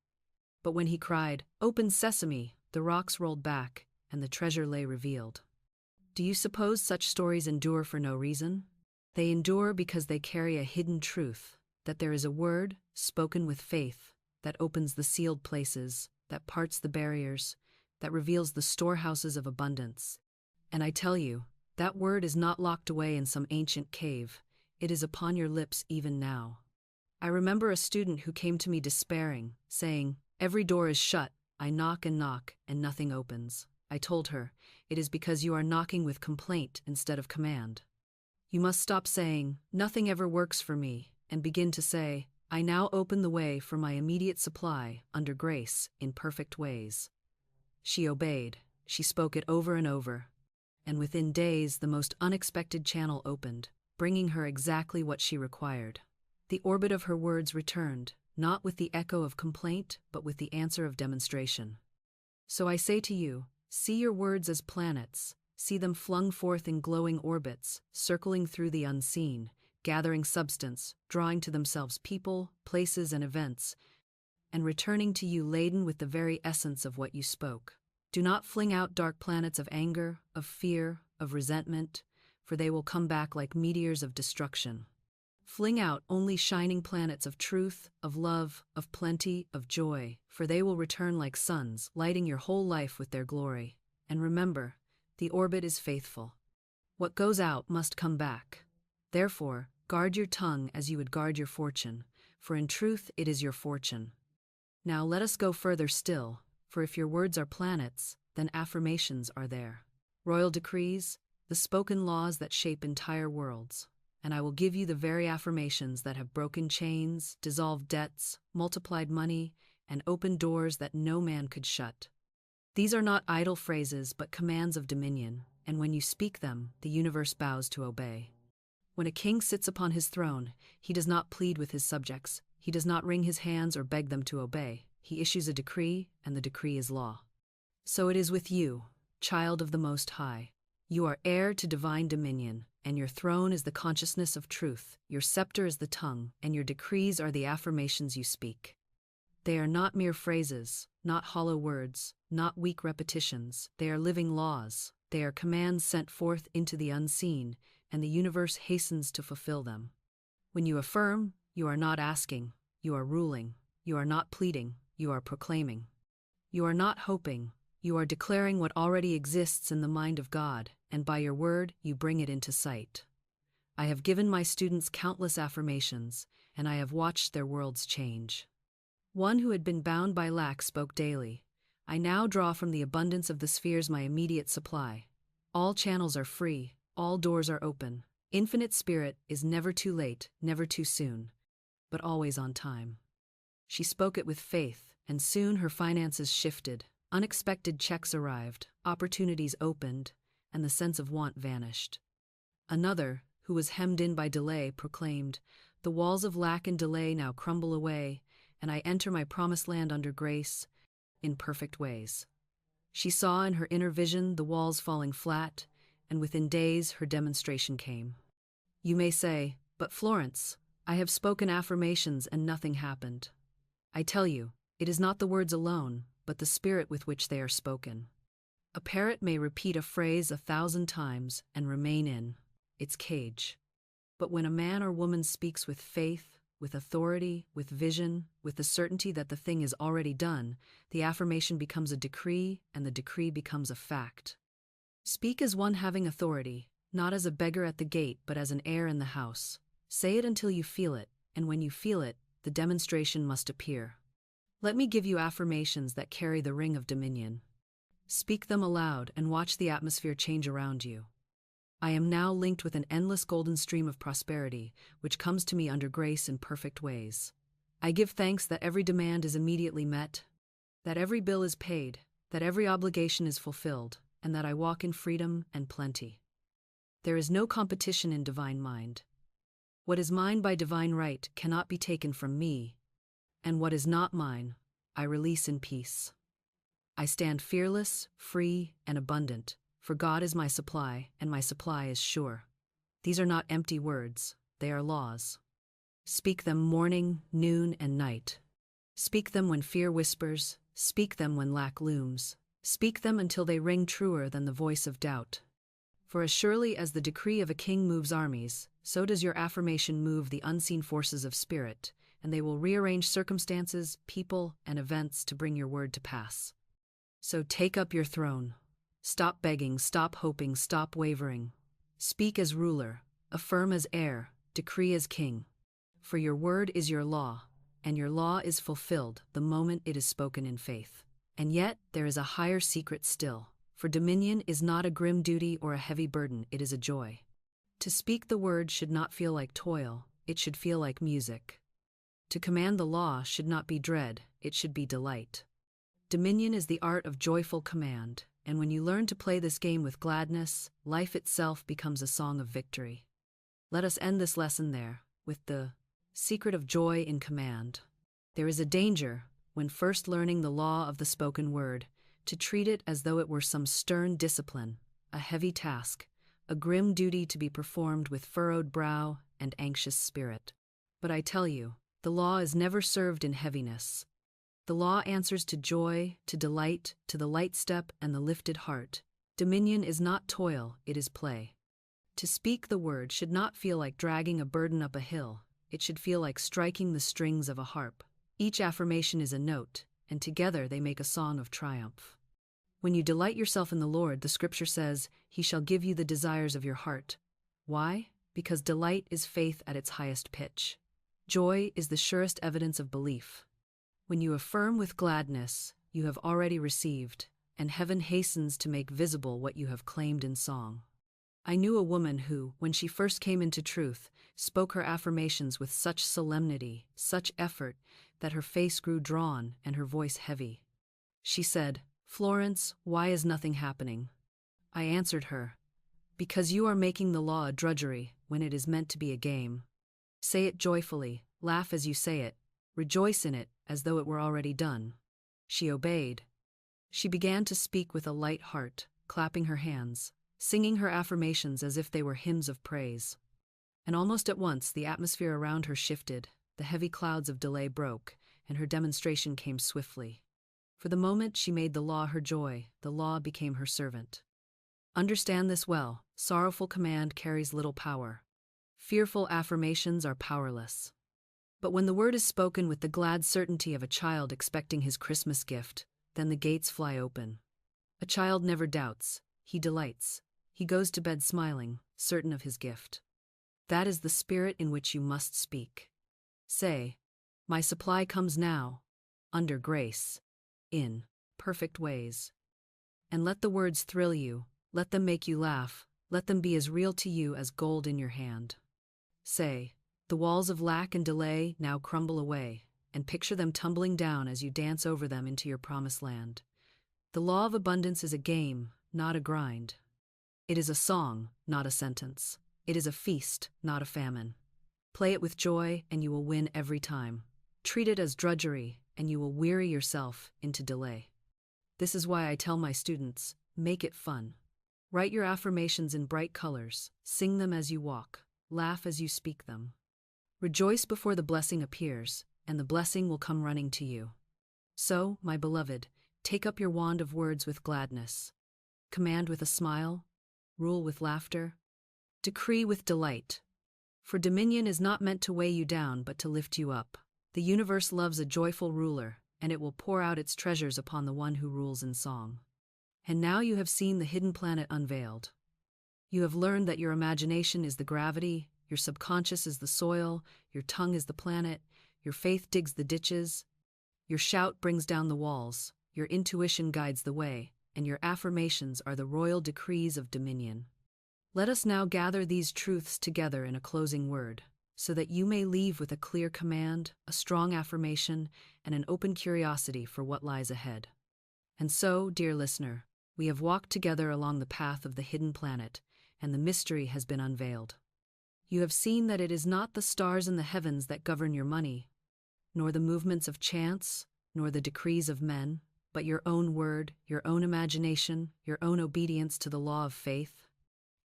A: But when he cried, "Open sesame," the rocks rolled back, and the treasure lay revealed. Do you suppose such stories endure for no reason? They endure because they carry a hidden truth, that there is a word, spoken with faith, that opens the sealed places, that parts the barriers, that reveals the storehouses of abundance. And I tell you, that word is not locked away in some ancient cave. It is upon your lips even now. I remember a student who came to me despairing, saying, "Every door is shut, I knock, and nothing opens." I told her, "It is because you are knocking with complaint instead of command. You must stop saying, 'Nothing ever works for me,' and begin to say, 'I now open the way for my immediate supply, under grace, in perfect ways.'" She obeyed. She spoke it over and over. And within days the most unexpected channel opened, bringing her exactly what she required. The orbit of her words returned, not with the echo of complaint, but with the answer of demonstration. So I say to you, see your words as planets, see them flung forth in glowing orbits, circling through the unseen, gathering substance, drawing to themselves people, places, and events, and returning to you laden with the very essence of what you spoke. Do not fling out dark planets of anger, of fear, of resentment, for they will come back like meteors of destruction. Fling out only shining planets of truth, of love, of plenty, of joy, for they will return like suns, lighting your whole life with their glory. And remember, the orbit is faithful. What goes out must come back. Therefore, guard your tongue as you would guard your fortune, for in truth it is your fortune. Now let us go further still, for if your words are planets, then affirmations are there. Royal decrees, the spoken laws that shape entire worlds. And I will give you the very affirmations that have broken chains, dissolved debts, multiplied money, and opened doors that no man could shut. These are not idle phrases, but commands of dominion, and when you speak them, the universe bows to obey. When a king sits upon his throne, he does not plead with his subjects, he does not wring his hands or beg them to obey. He issues a decree, and the decree is law. So it is with you, child of the Most High. You are heir to divine dominion, and your throne is the consciousness of truth, your scepter is the tongue, and your decrees are the affirmations you speak. They are not mere phrases, not hollow words, not weak repetitions. They are living laws. They are commands sent forth into the unseen, and the universe hastens to fulfill them. When you affirm, you are not asking, you are ruling. You are not pleading, you are proclaiming. You are not hoping, you are declaring what already exists in the mind of God, and by your word you bring it into sight. I have given my students countless affirmations, and I have watched their worlds change. One who had been bound by lack spoke daily, I now draw from the abundance of the spheres my immediate supply. All channels are free, all doors are open. Infinite Spirit is never too late, never too soon, but always on time. She spoke it with faith, and soon her finances shifted. Unexpected checks arrived, opportunities opened, and the sense of want vanished. Another, who was hemmed in by delay, proclaimed, the walls of lack and delay now crumble away, and I enter my promised land under grace, in perfect ways. She saw in her inner vision the walls falling flat, and within days her demonstration came. You may say, but Florence, I have spoken affirmations and nothing happened. I tell you, it is not the words alone, but the spirit with which they are spoken. A parrot may repeat a phrase 1,000 times and remain in its cage. But when a man or woman speaks with faith, with authority, with vision, with the certainty that the thing is already done, the affirmation becomes a decree, and the decree becomes a fact. Speak as one having authority, not as a beggar at the gate, but as an heir in the house. Say it until you feel it, and when you feel it, the demonstration must appear. Let me give you affirmations that carry the ring of dominion. Speak them aloud and watch the atmosphere change around you. I am now linked with an endless golden stream of prosperity, which comes to me under grace in perfect ways. I give thanks that every demand is immediately met, that every bill is paid, that every obligation is fulfilled, and that I walk in freedom and plenty. There is no competition in divine mind. What is mine by divine right cannot be taken from me, and what is not mine, I release in peace. I stand fearless, free, and abundant, for God is my supply, and my supply is sure. These are not empty words, they are laws. Speak them morning, noon, and night. Speak them when fear whispers, speak them when lack looms. Speak them until they ring truer than the voice of doubt. For as surely as the decree of a king moves armies, so does your affirmation move the unseen forces of spirit, and they will rearrange circumstances, people, and events to bring your word to pass. So take up your throne. Stop begging, stop hoping, stop wavering. Speak as ruler, affirm as heir, decree as king. For your word is your law, and your law is fulfilled the moment it is spoken in faith. And yet there is a higher secret still, for dominion is not a grim duty or a heavy burden, it is a joy. To speak the word should not feel like toil, it should feel like music. To command the law should not be dread, it should be delight. Dominion is the art of joyful command, and when you learn to play this game with gladness, life itself becomes a song of victory. Let us end this lesson there, with the secret of joy in command. There is a danger, when first learning the law of the spoken word, to treat it as though it were some stern discipline, a heavy task, a grim duty to be performed with furrowed brow and anxious spirit. But I tell you, the law is never served in heaviness. The law answers to joy, to delight, to the light step and the lifted heart. Dominion is not toil, it is play. To speak the word should not feel like dragging a burden up a hill, it should feel like striking the strings of a harp. Each affirmation is a note, and together they make a song of triumph. When you delight yourself in the Lord, the scripture says, He shall give you the desires of your heart. Why? Because delight is faith at its highest pitch. Joy is the surest evidence of belief. When you affirm with gladness, you have already received, and heaven hastens to make visible what you have claimed in song. I knew a woman who, when she first came into truth, spoke her affirmations with such solemnity, such effort, that her face grew drawn and her voice heavy. She said, "Florence, why is nothing happening?" I answered her, "Because you are making the law a drudgery when it is meant to be a game. Say it joyfully, laugh as you say it, rejoice in it as though it were already done." She obeyed. She began to speak with a light heart, clapping her hands, singing her affirmations as if they were hymns of praise. And almost at once the atmosphere around her shifted, the heavy clouds of delay broke, and her demonstration came swiftly. For the moment she made the law her joy, the law became her servant. Understand this well, sorrowful command carries little power. Fearful affirmations are powerless. But when the word is spoken with the glad certainty of a child expecting his Christmas gift, then the gates fly open. A child never doubts, he delights. He goes to bed smiling, certain of his gift. That is the spirit in which you must speak. Say, "My supply comes now, under grace, in perfect ways." And let the words thrill you, let them make you laugh, let them be as real to you as gold in your hand. Say, "The walls of lack and delay now crumble away," and picture them tumbling down as you dance over them into your promised land. The law of abundance is a game, not a grind. It is a song, not a sentence. It is a feast, not a famine. Play it with joy, and you will win every time. Treat it as drudgery, and you will weary yourself into delay. This is why I tell my students, make it fun. Write your affirmations in bright colors, sing them as you walk, laugh as you speak them. Rejoice before the blessing appears, and the blessing will come running to you. So, my beloved, take up your wand of words with gladness. Command with a smile, rule with laughter, decree with delight. For dominion is not meant to weigh you down but to lift you up. The universe loves a joyful ruler, and it will pour out its treasures upon the one who rules in song. And now you have seen the hidden planet unveiled. You have learned that your imagination is the gravity, your subconscious is the soil, your tongue is the planet, your faith digs the ditches, your shout brings down the walls, your intuition guides the way, and your affirmations are the royal decrees of dominion. Let us now gather these truths together in a closing word, so that you may leave with a clear command, a strong affirmation, and an open curiosity for what lies ahead. And so, dear listener, we have walked together along the path of the hidden planet, and the mystery has been unveiled. You have seen that it is not the stars in the heavens that govern your money, nor the movements of chance, nor the decrees of men, but your own word, your own imagination, your own obedience to the law of faith.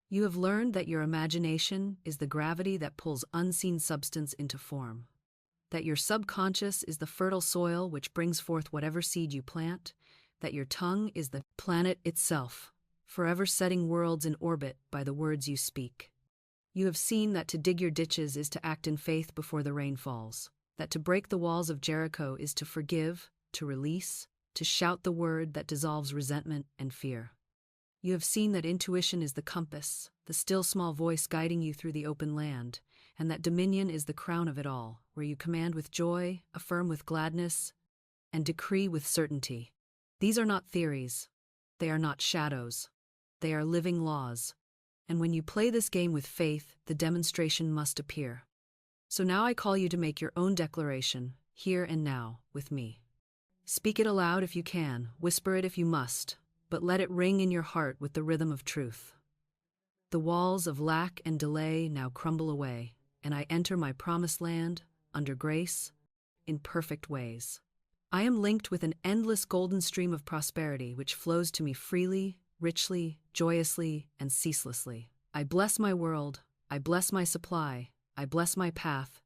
A: You have learned that your imagination is the gravity that pulls unseen substance into form, that your subconscious is the fertile soil which brings forth whatever seed you plant, that your tongue is the planet itself, forever setting worlds in orbit by the words you speak. You have seen that to dig your ditches is to act in faith before the rain falls, that to break the walls of Jericho is to forgive, to release, to shout the word that dissolves resentment and fear. You have seen that intuition is the compass, the still small voice guiding you through the open land, and that dominion is the crown of it all, where you command with joy, affirm with gladness, and decree with certainty. These are not theories. They are not shadows. They are living laws. And when you play this game with faith, the demonstration must appear. So now I call you to make your own declaration, here and now, with me. Speak it aloud if you can, whisper it if you must, but let it ring in your heart with the rhythm of truth. The walls of lack and delay now crumble away, and I enter my promised land, under grace, in perfect ways. I am linked with an endless golden stream of prosperity which flows to me freely, richly, joyously, and ceaselessly. I bless my world, I bless my supply, I bless my path,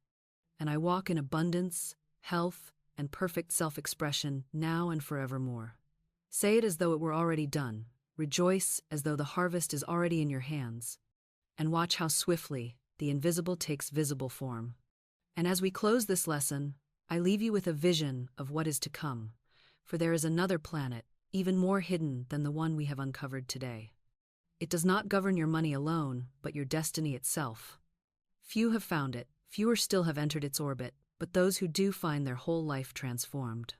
A: and I walk in abundance, health, and perfect self-expression now and forevermore. Say it as though it were already done. Rejoice as though the harvest is already in your hands. And watch how swiftly the invisible takes visible form. And as we close this lesson, I leave you with a vision of what is to come, for there is another planet, even more hidden than the one we have uncovered today. It does not govern your money alone, but your destiny itself. Few have found it, fewer still have entered its orbit, but those who do find their whole life transformed.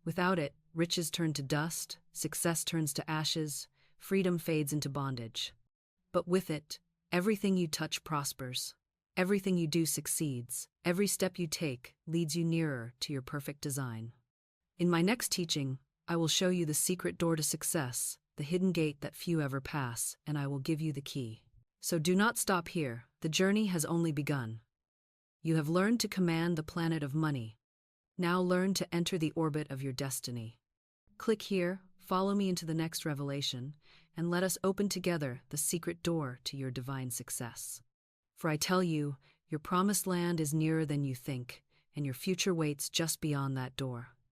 A: Without it, riches turn to dust, success turns to ashes, freedom fades into bondage. But with it, everything you touch prospers. Everything you do succeeds. Every step you take leads you nearer to your perfect design. In my next teaching, I will show you the secret door to success, the hidden gate that few ever pass, and I will give you the key. So do not stop here. The journey has only begun. You have learned to command the planet of money. Now learn to enter the orbit of your destiny. Click here, follow me into the next revelation, and let us open together the secret door to your divine success. For I tell you, your promised land is nearer than you think, and your future waits just beyond that door.